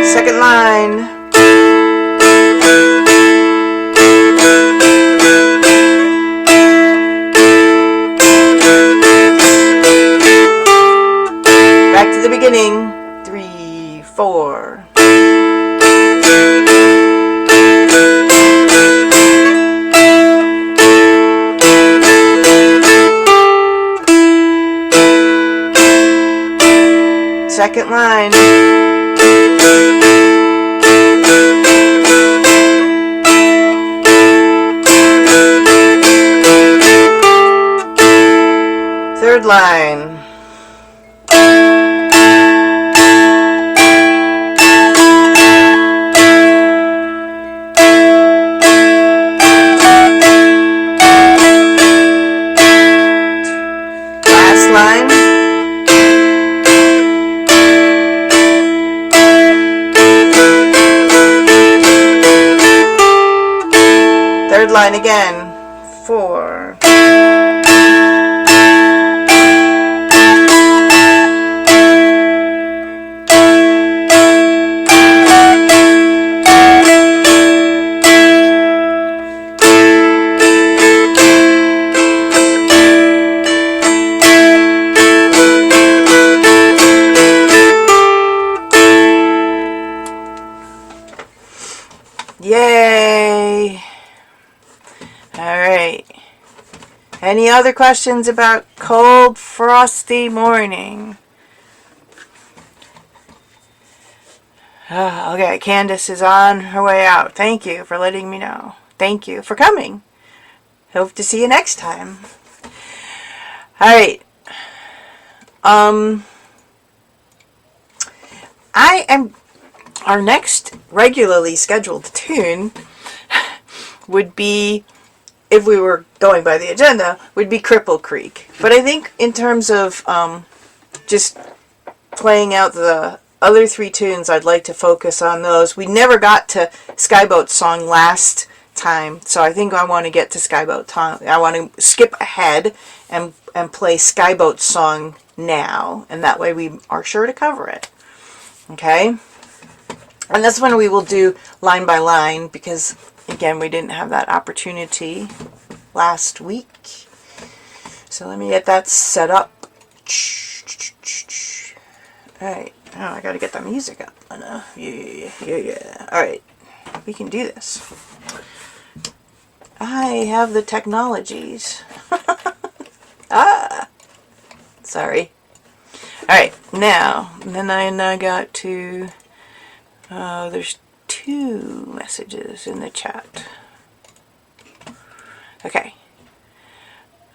Second line. Back to the beginning. 3, 4. Second line. Third line. Last line. Third line again. 4. Yay! Alright. Any other questions about cold, frosty morning? Okay, Candace is on her way out. Thank you for letting me know. Thank you for coming. Hope to see you next time. Alright. Our next regularly scheduled tune would be, if we were going by the agenda, would be Cripple Creek. But I think in terms of just playing out the other 3 tunes, I'd like to focus on those. We never got to Skye Boat Song last time, so I think I want to get to Skye Boat Song. I want to skip ahead and play Skye Boat Song now, and that way we are sure to cover it. Okay? And that's when we will do line by line, because again, we didn't have that opportunity last week. So let me get that set up. Alright. Oh, I gotta get the music up. I know. Yeah. Alright. We can do this. I have the technologies. Sorry. Alright, now, then I got to, there's 2 messages in the chat. Okay.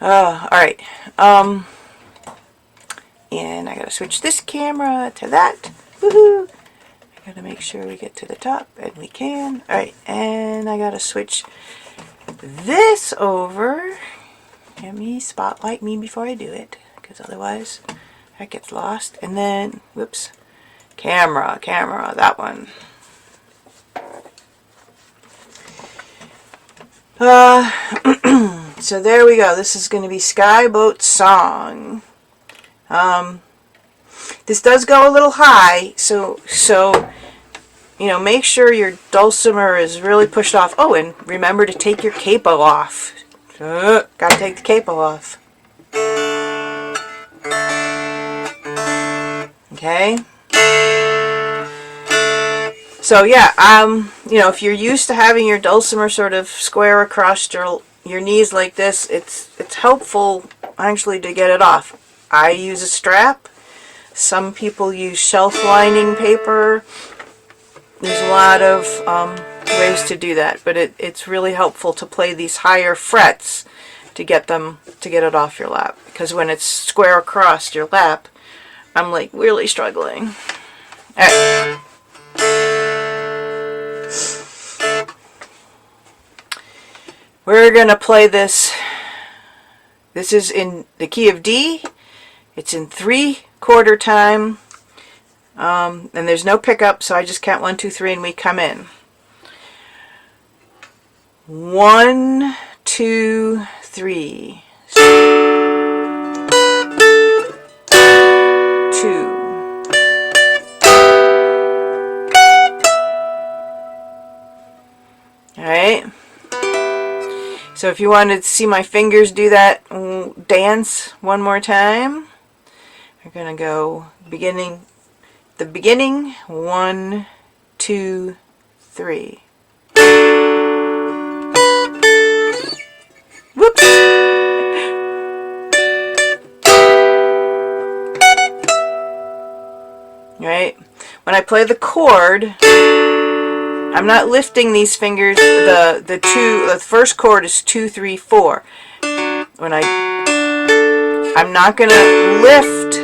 Alright. And I gotta switch this camera to that. Woohoo! I gotta make sure we get to the top, and we can. Alright, and I gotta switch this over. Let me spotlight me before I do it, because otherwise that gets lost. And then, whoops, camera, that one. So there we go. This is going to be Skye Boat Song. This does go a little high, so you know, make sure your dulcimer is really pushed off. Oh, and remember to take your capo off. Gotta take the capo off. Okay. So yeah, you know, if you're used to having your dulcimer sort of square across your knees like this, it's helpful actually to get it off. I use a strap. Some people use shelf lining paper. There's a lot of ways to do that, but it's really helpful to play these higher frets to get it off your lap, because when it's square across your lap, I'm like really struggling. All right. We're gonna play this. This is in the key of D. It's in 3/4 time. And there's no pickup, so I just count 1, 2, 3, and we come in. 1, 2, 3. 2. Alright. So if you wanted to see my fingers do that dance one more time, we're going to go beginning. 1, 2, 3. Whoops! Right? When I play the chord, I'm not lifting these fingers. The first chord is 2, 3, 4. I'm not gonna lift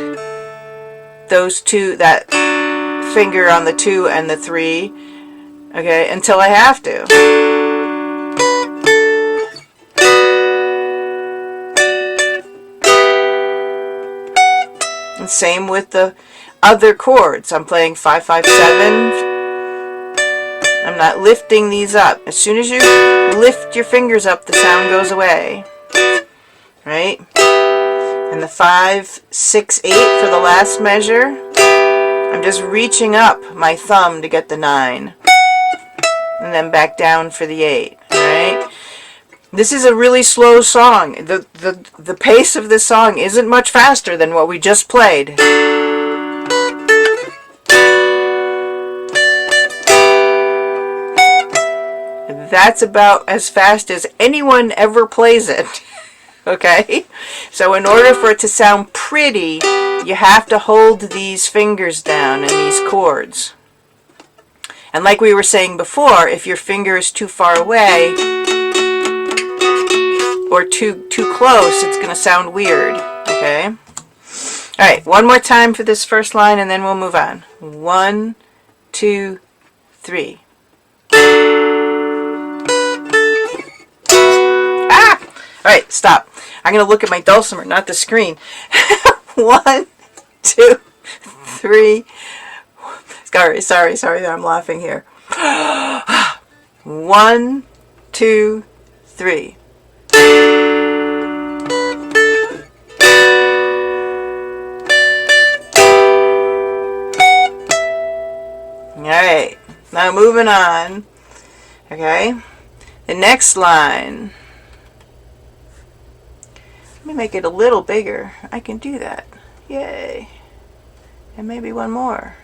those two, that finger on the 2 and the 3, okay, until I have to. And same with the other chords. I'm playing 5, 5, 7. I'm not lifting these up. As soon as you lift your fingers up, the sound goes away. Right? And the 5, 6, 8 for the last measure, I'm just reaching up my thumb to get the 9. And then back down for the 8. Alright? This is a really slow song. The pace of this song isn't much faster than what we just played. That's about as fast as anyone ever plays it. Okay? So in order for it to sound pretty, you have to hold these fingers down in these chords. And like we were saying before, if your finger is too far away or too close, it's going to sound weird. Okay? Alright, one more time for this first line and then we'll move on. 1, 2, 3. right, stop. I'm going to look at my dulcimer, not the screen. 1, 2, 3. Sorry that I'm laughing here. 1, 2, 3. Alright, now moving on. Okay, the next line. Let me make it a little bigger. I can do that. Yay. And maybe one more.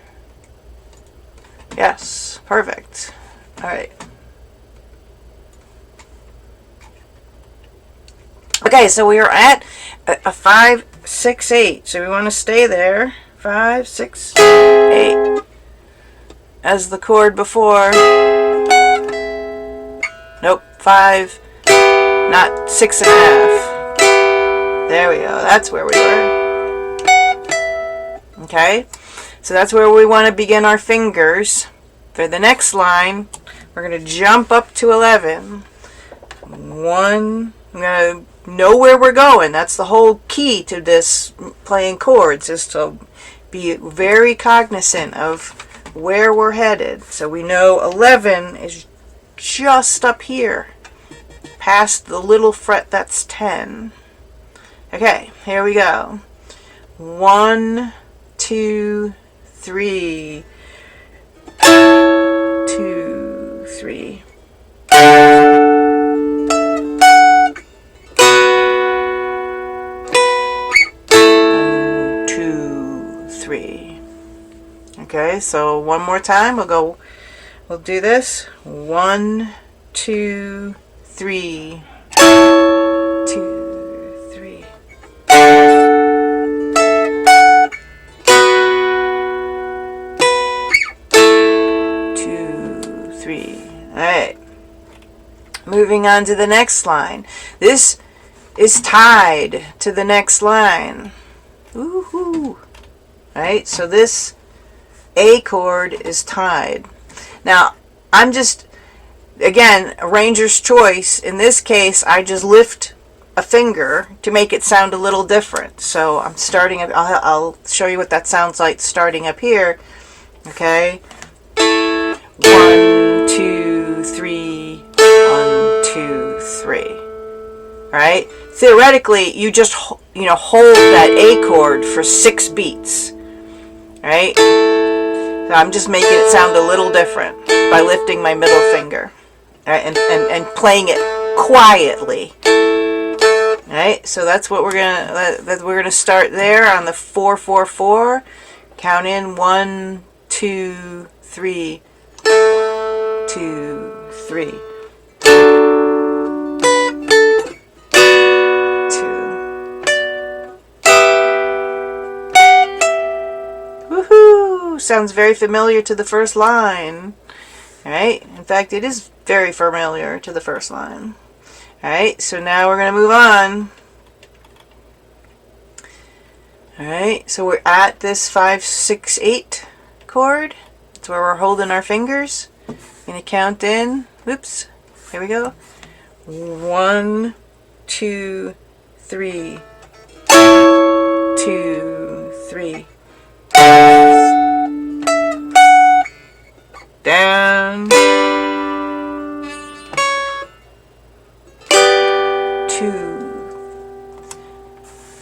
Yes, perfect. Alright. Okay, so we are at a 5, 6, 8. So we want to stay there. 5, 6, 8. As the chord before. Nope, 5, not 6.5. There we go, that's where we were. Okay, so that's where we want to begin our fingers. For the next line, we're going to jump up to 11. 1, I'm going to know where we're going. That's the whole key to this playing chords, is to be very cognizant of where we're headed. So we know 11 is just up here, past the little fret that's 10. Okay, here we go. 1, 2, 3. 2, 3. 1, 2, 3. Okay, so one more time. We'll do this. 1, 2, 3. 2, 3. 2, 3. Alright. Moving on to the next line. This is tied to the next line. Woohoo! Alright, so this A chord is tied. Now, I'm just, again, arranger's choice. In this case, I just lift a finger to make it sound a little different. So I'm starting, I'll show you what that sounds like starting up here. Okay. 1, 2, 3. 1, 2, 3. Right? Theoretically, you just, hold that A chord for 6 beats. Right? So I'm just making it sound a little different by lifting my middle finger, right, and playing it quietly. All right, so that's what we're gonna start there on the 4, 4, 4. Count in 1, 2, 3, 2, 3. 2. Woohoo! Sounds very familiar to the first line. Alright, in fact, it is very familiar to the first line. Alright, so now we're going to move on. Alright, so we're at this 5, 6, 8 chord. That's where we're holding our fingers. I'm going to count in. Oops, here we go. 1, 2, 3. 2, 3. Down. 2.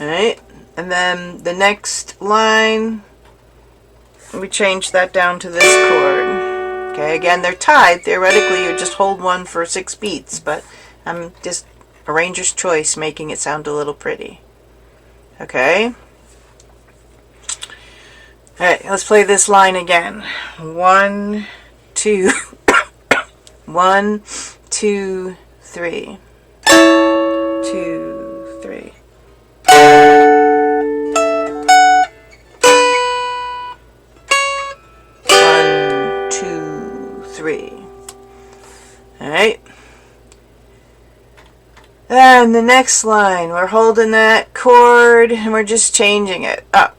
Alright, and then the next line, we change that down to this chord. Okay, again, they're tied. Theoretically, you just hold one for 6 beats, but I'm just arranger's choice, making it sound a little pretty. Okay. Alright, let's play this line again. 1, 2. 1, 2, 3. 2, 3. 1, 2, 3. Alright. And the next line, we're holding that chord and we're just changing it up.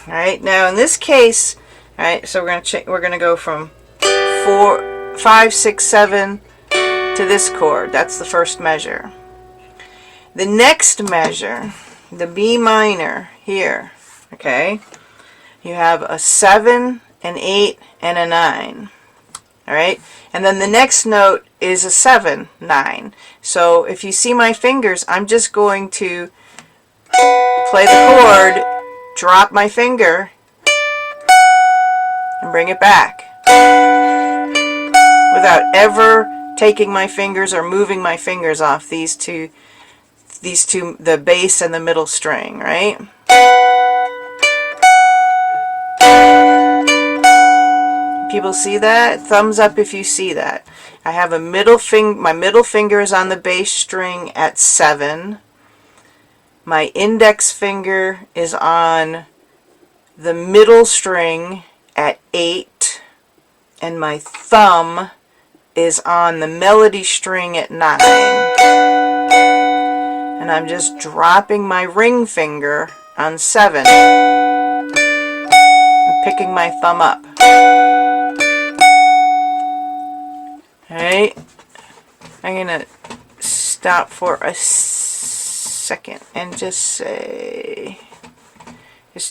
Alright, now in this case, alright, so we're gonna go from 4, 5, 6, 7 to this chord. That's the first measure. The next measure, the B minor here, okay, you have a 7, an 8, and a 9. All right, and then the next note is a 7, 9. So if you see my fingers, I'm just going to play the chord, drop my finger, and bring it back without ever taking my fingers or moving my fingers off these two, the bass and the middle string, right? People see that? Thumbs up if you see that. I have a my middle finger is on the bass string at 7. My index finger is on the middle string at 8. And my thumb is on the melody string at 9. And I'm just dropping my ring finger on 7. And picking my thumb up. Alright, I'm going to stop for a second and just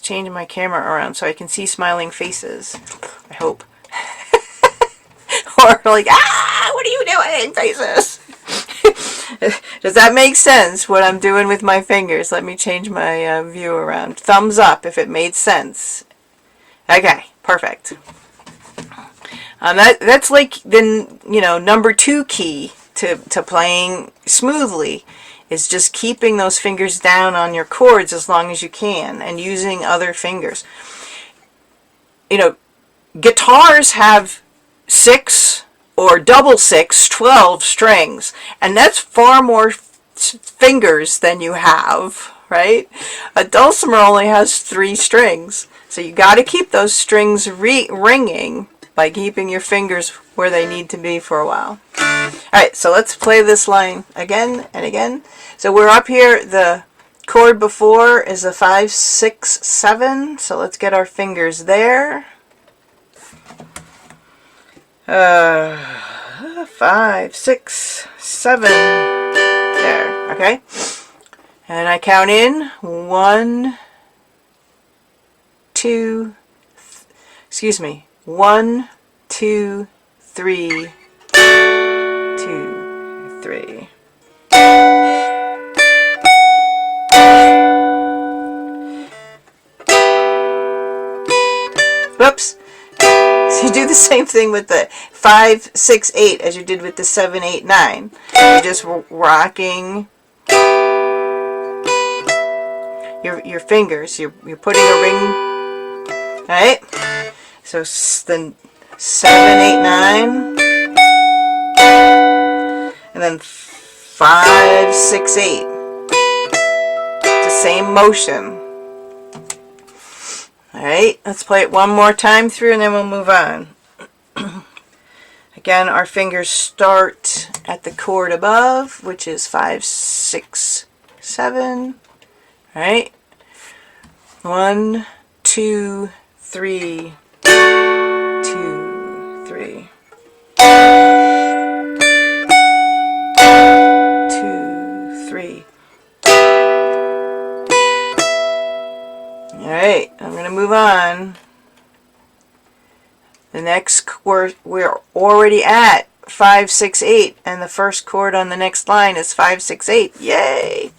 change my camera around so I can see smiling faces, I hope. Or like, what are you doing, faces? Does that make sense, what I'm doing with my fingers? Let me change my view around. Thumbs up if it made sense. Okay, perfect. That's like the number 2 key to playing smoothly is just keeping those fingers down on your chords as long as you can and using other fingers. Guitars have 6 or double 6, 12 strings, and that's far more fingers than you have, right? A dulcimer only has 3 strings, so you got to keep those strings ringing by keeping your fingers where they need to be for a while. Alright, so let's play this line again and again. So we're up here, the chord before is a 5, 6, 7, so let's get our fingers there. 5, 6, 7, there, okay? And I count in 1, 2, 1, 2, 3, 2, 3. Whoops. So you do the same thing with the 5, 6, 8 as you did with the 7, 8, 9. You're just rocking your fingers. You're putting a ring. Alright? So then 7, 8, 9. And then 5, 6, 8. It's the same motion. Alright, let's play it one more time through and then we'll move on. Again, our fingers start at the chord above, which is 5, 6, 7. Alright. 1, 2, 3, 2, 3. 2, 3. Alright, I'm going to move on. The next chord, we're already at 5, 6, 8, and the first chord on the next line is 5, 6, 8. Yay!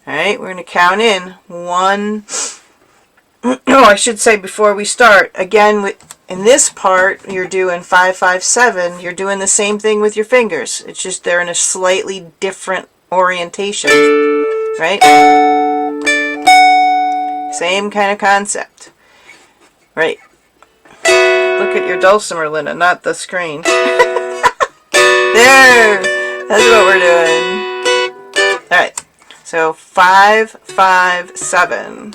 Alright, we're going to count in 1. Oh, I should say before we start, again, in this part, you're doing 5, 5, 7. You're doing the same thing with your fingers. It's just they're in a slightly different orientation. Right? Same kind of concept. Right. Look at your dulcimer, Linda, not the screen. There! That's what we're doing. Alright. So 5, 5, 7.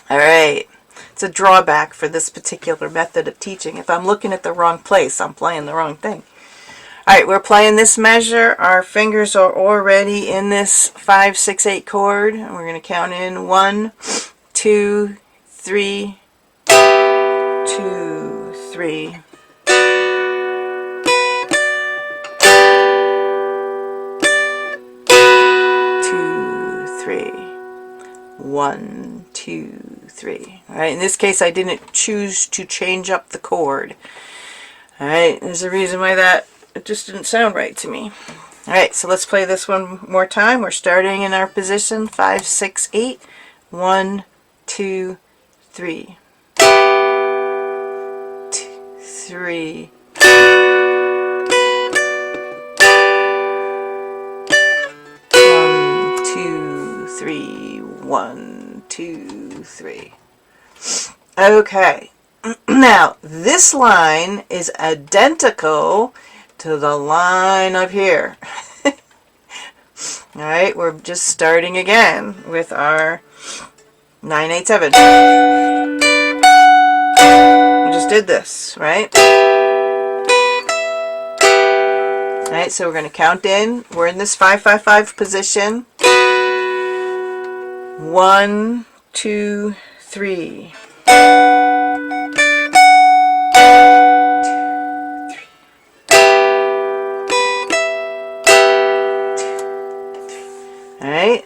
Alright. It's a drawback for this particular method of teaching. If I'm looking at the wrong place, I'm playing the wrong thing. Alright, we're playing this measure. Our fingers are already in this 5, 6, 8 chord. And we're going to count in 1, 2, 3, 2, 3. 1, 2, 3. All right, in this case, I didn't choose to change up the chord. All right, there's a reason why that it just didn't sound right to me. All right, so let's play this one more time. We're starting in our position 5, 6, 8. 1, 2, 3. 2, 3. 3, 1, 2, 3. Okay, now this line is identical to the line up here. Alright, we're just starting again with our 9, 8, 7. We just did this, right? Alright, so we're going to count in. We're in this 5, 5, 5 position. 1, 2, 3. Alright,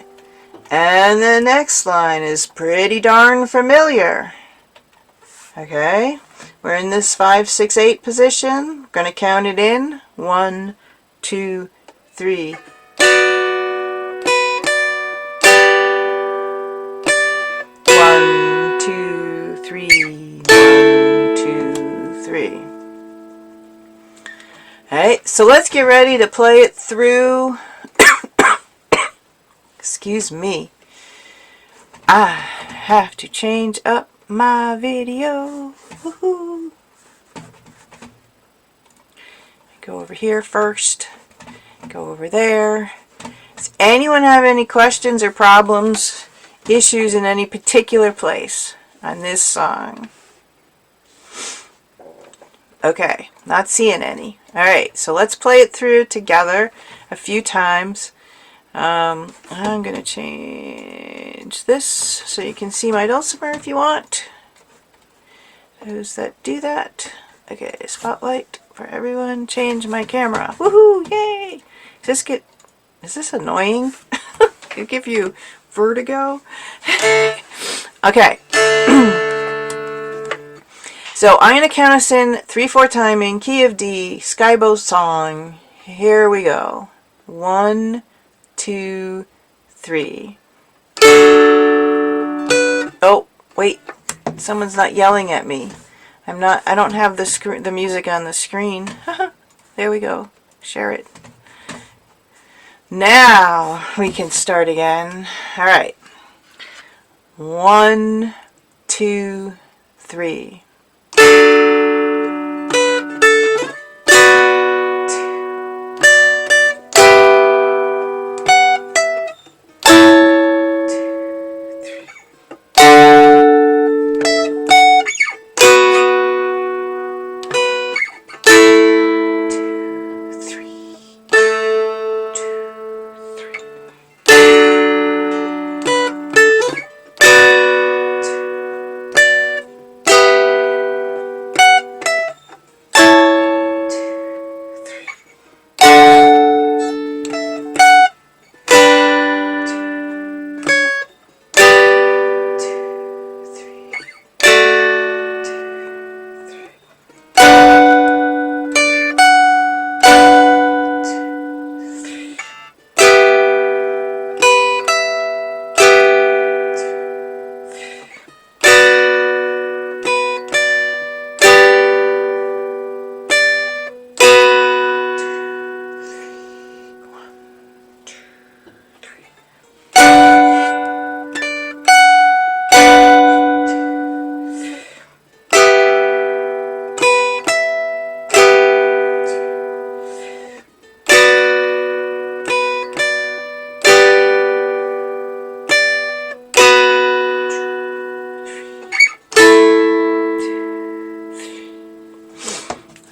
and the next line is pretty darn familiar. Okay, we're in this 5, 6, 8 position. We're going to count it in. 1, 2, 3. 1, 2, 3. 1, 2, 3. Alright, so let's get ready to play it through. Excuse me. I have to change up my video. Woohoo. Go over here first. Go over there. Does anyone have any questions or problems, issues in any particular place on this song? Okay, not seeing any. Alright, so let's play it through together a few times. I'm going to change this so you can see my dulcimer if you want. Those that do that. Okay, spotlight for everyone. Change my camera. Woohoo! Yay! Is this annoying? It give you vertigo? Okay. So I'm going to count us in 3, 4 timing, key of D, Skye Boat Song. Here we go. 1, 2, 3. Oh, wait. Someone's not yelling at me. I don't have the music on the screen. There we go. Share it. Now we can start again. All right. 1, 2, 3.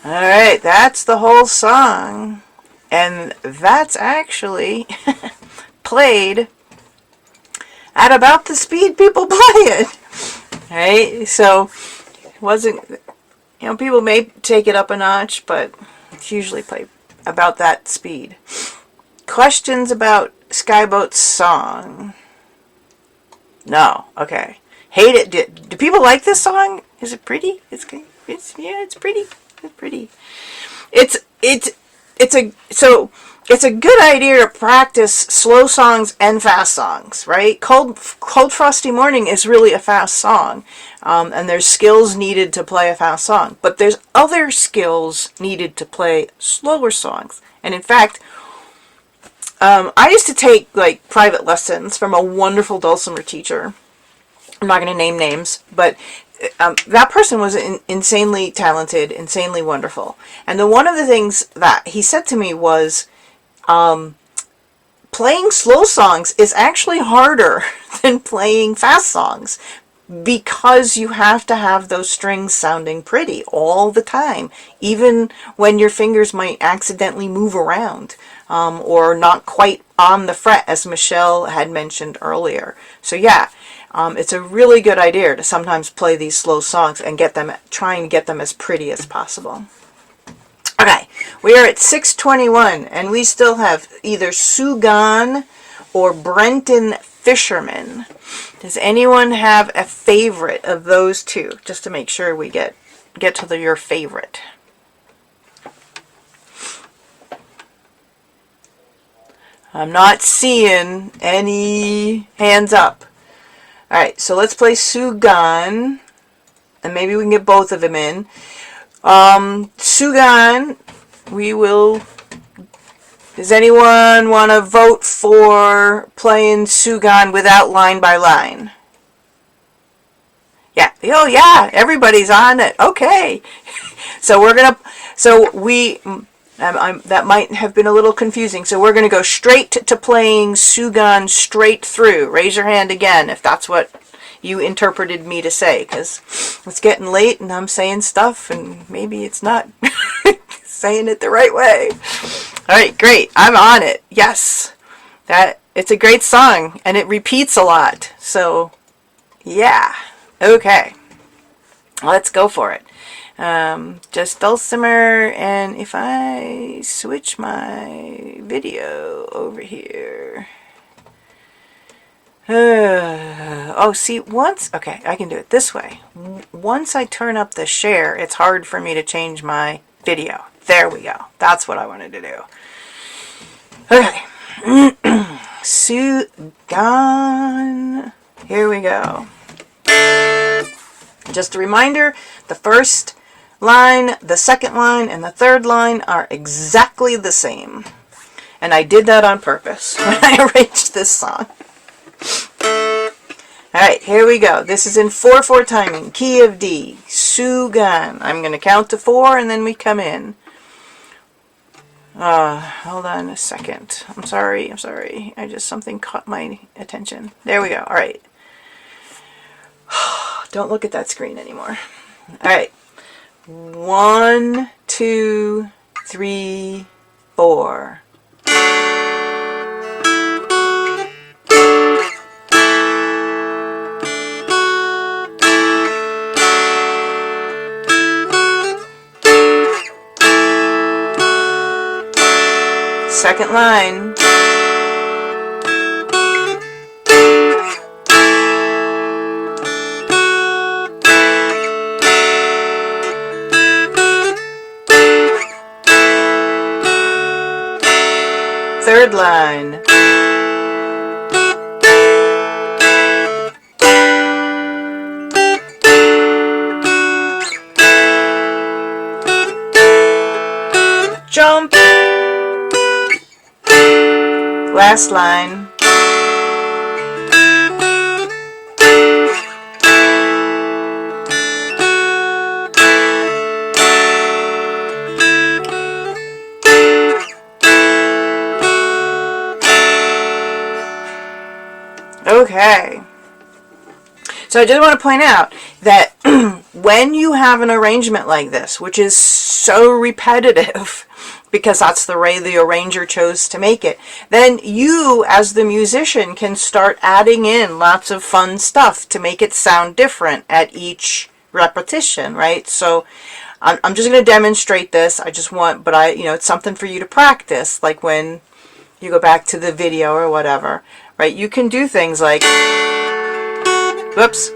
Alright, that's the whole song. And that's actually played at about the speed people play it. Right? So, it wasn't, people may take it up a notch, but it's usually played about that speed. Questions about Skye Boat Song? No. Okay. Hate it. Do people like this song? Is it pretty? It's pretty. It's pretty. It's a good idea to practice slow songs and fast songs, right? Cold Frosty Morning is really a fast song, and there's skills needed to play a fast song, but there's other skills needed to play slower songs. And in fact, I used to take like private lessons from a wonderful dulcimer teacher. I'm not going to name names, but that person was insanely talented, insanely wonderful. And one of the things that he said to me was, playing slow songs is actually harder than playing fast songs, because you have to have those strings sounding pretty all the time, even when your fingers might accidentally move around, or not quite on the fret, as Michelle had mentioned earlier. So yeah, it's a really good idea to sometimes play these slow songs and trying to get them as pretty as possible. Okay, we are at 6:21, and we still have either Suo Gan or Brenton Fisherman. Does anyone have a favorite of those two? Just to make sure we get to your favorite. I'm not seeing any hands up. Alright, so let's play Suo Gan, and maybe we can get both of them in. Suo Gan, does anyone want to vote for playing Suo Gan without line by line? Yeah, oh yeah, everybody's on it. Okay. That might have been a little confusing. So we're going to go straight to playing Suo Gan straight through. Raise your hand again if that's what you interpreted me to say, because it's getting late and I'm saying stuff and maybe it's not saying it the right way. Alright, great. I'm on it. Yes. It's a great song and it repeats a lot. So, yeah. Okay. Let's go for it. Just Dulcimer, and if I switch my video over here. Okay, I can do it this way. Once I turn up the share, it's hard for me to change my video. There we go. That's what I wanted to do. Okay. Suo Gan. Here we go. Just a reminder, the first line, the second line, and the third line are exactly the same. And I did that on purpose when I arranged this song. Alright, here we go. This is in 4/4 timing, key of D, Suo Gan. I'm going to count to 4 and then we come in. Hold on a second. I'm sorry. Something caught my attention. There we go. Alright. Don't look at that screen anymore. Alright. 1, 2, 3, 4. Second line. Third line. Jump. Last line. Okay. So I just want to point out that when you have an arrangement like this, which is so repetitive, because that's the way the arranger chose to make it, then you, as the musician, can start adding in lots of fun stuff to make it sound different at each repetition, right? So I'm just going to demonstrate this. It's something for you to practice, like when you go back to the video or whatever, right? You can do things like Whoops.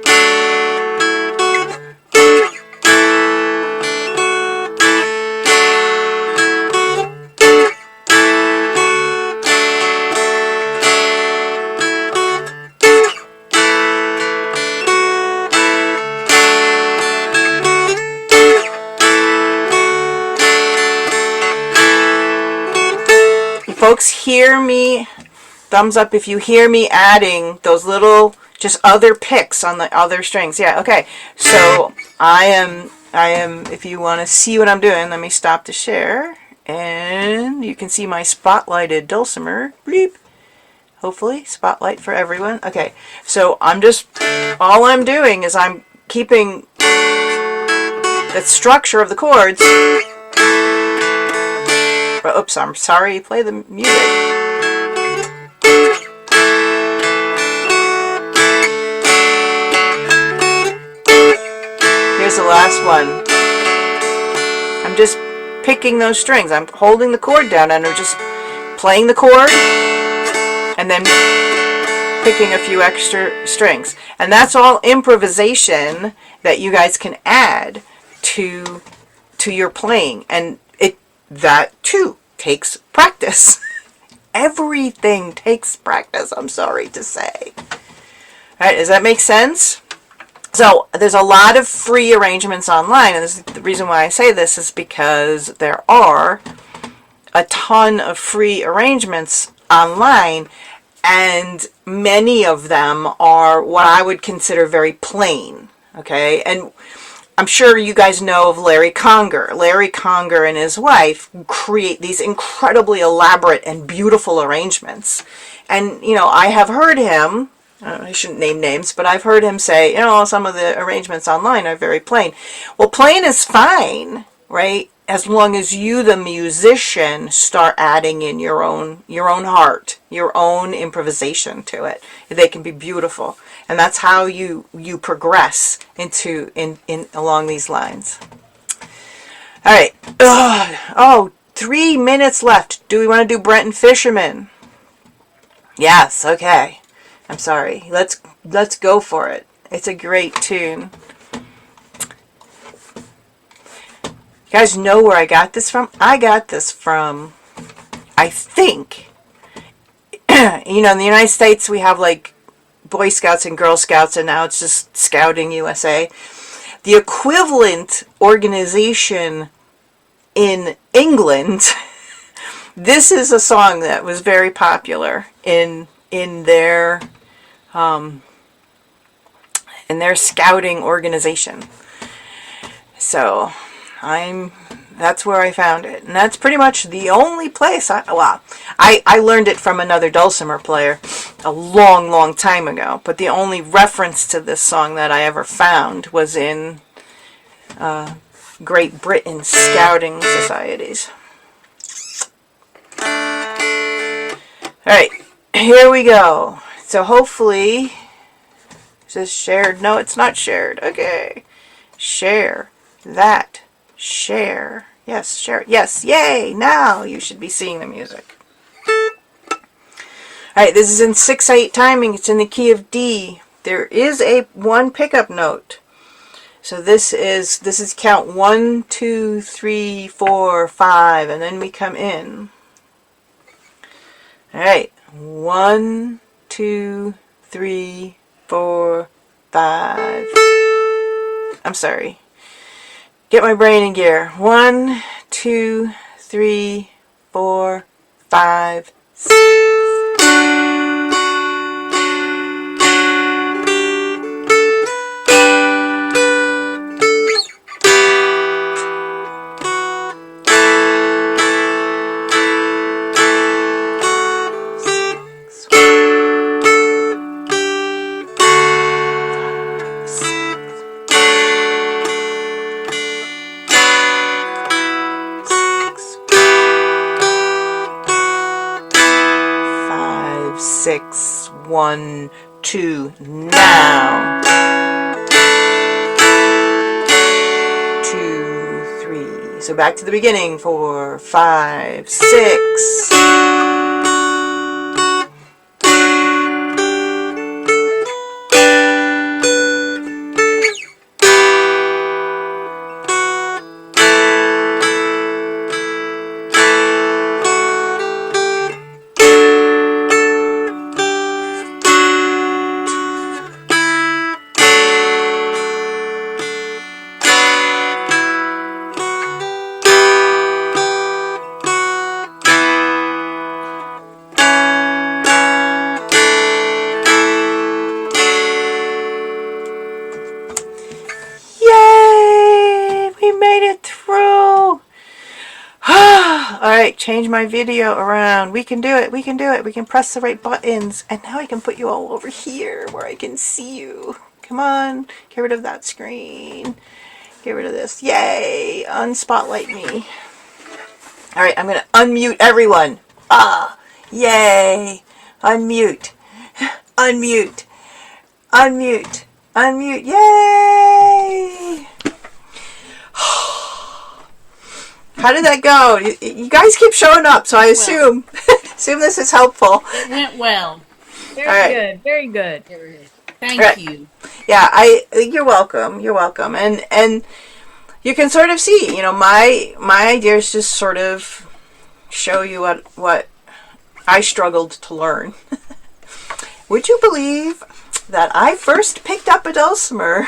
Folks, hear me? Thumbs up if you hear me adding those little just other picks on the other strings. Yeah, okay. So I am, if you want to see what I'm doing, let me stop the share. And you can see my spotlighted dulcimer. Bleep. Hopefully, spotlight for everyone. Okay, so all I'm doing is I'm keeping the structure of the chords. Oops, I'm sorry, play the music. Here's the last one. I'm just picking those strings. I'm holding the chord down and I'm just playing the chord and then picking a few extra strings. And that's all improvisation that you guys can add to your playing. And that too takes practice. Everything takes practice, I'm sorry to say. All right, does that make sense? So there's a lot of free arrangements online, and the reason why I say this is because there are a ton of free arrangements online, and many of them are what I would consider very plain, okay? And I'm sure you guys know of Larry Conger. Larry Conger and his wife create these incredibly elaborate and beautiful arrangements. And, you know, I have heard him, I shouldn't name names, but I've heard him say, you know, some of the arrangements online are very plain. Well, plain is fine, right? As long as you, the musician, start adding in your own heart, your own improvisation to it. They can be beautiful. And that's how you progress along these lines. All right. Oh, 3 minutes left. Do we want to do Brenton Fisherman? Yes. Okay. I'm sorry. Let's go for it. It's a great tune. You guys know where I got this from? I got this from, I think, you know, in the United States we have like Boy Scouts and Girl Scouts, and now it's just Scouting USA. The equivalent organization in England, this is a song that was very popular in their scouting organization. So that's where I found it, and that's pretty much the only place I learned it from another dulcimer player a long time ago, but the only reference to this song that I ever found was in Great Britain scouting societies. Alright, here we go. So hopefully, is this shared? No, it's not shared. Okay. Share that. Share. Yes, share. Yes, yay! Now you should be seeing the music. Alright, this is in 6/8 timing. It's in the key of D. There is one pickup note. So this is count 1, 2, 3, 4, 5, and then we come in. Alright. 1, 2, 3, 4, 5. I'm sorry. Get my brain in gear. 1, 2, 3, 4, 5, 6. Six, 1, 2, now. 2, 3. So back to the beginning. 4, 5, 6. through. All right, change my video around. We can do it. We can do it. We can press the right buttons. And now I can put you all over here where I can see you. Come on. Get rid of that screen. Get rid of this. Yay. Unspotlight me. All right, I'm going to unmute everyone. Ah, yay. Unmute. Unmute. Unmute. Unmute. Yay. How did that go? You guys keep showing up, so I assume this is helpful. It went well. Very All right. good. Very good. Thank Right. you. Yeah, you're welcome. You're welcome. And you can sort of see, my ideas just sort of show you what I struggled to learn. Would you believe that I first picked up a dulcimer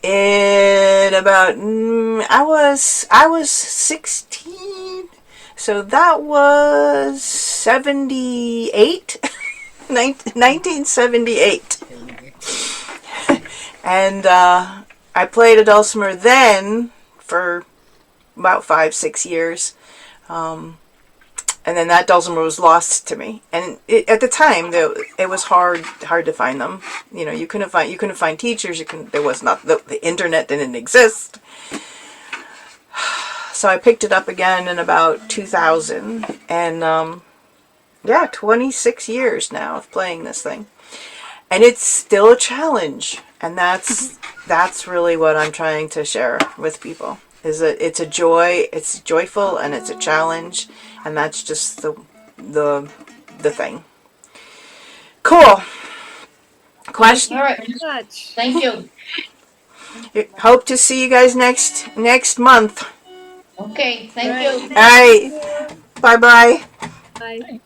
in about I was 16, so that was 78, 1978, and I played a dulcimer then for about 5-6 years. And then that dulcimer was lost to me. And at the time, it was hard to find them. You couldn't find teachers. There was not the internet didn't exist. So I picked it up again in about 2000, and 26 years now of playing this thing, and it's still a challenge. And that's really what I'm trying to share with people. Is that it's a joy, it's joyful, and it's a challenge, and that's just the thing. Cool. Question. All right. Much. Thank you. Hope to see you guys next month. Okay, thank you. All right. Bye bye. Bye.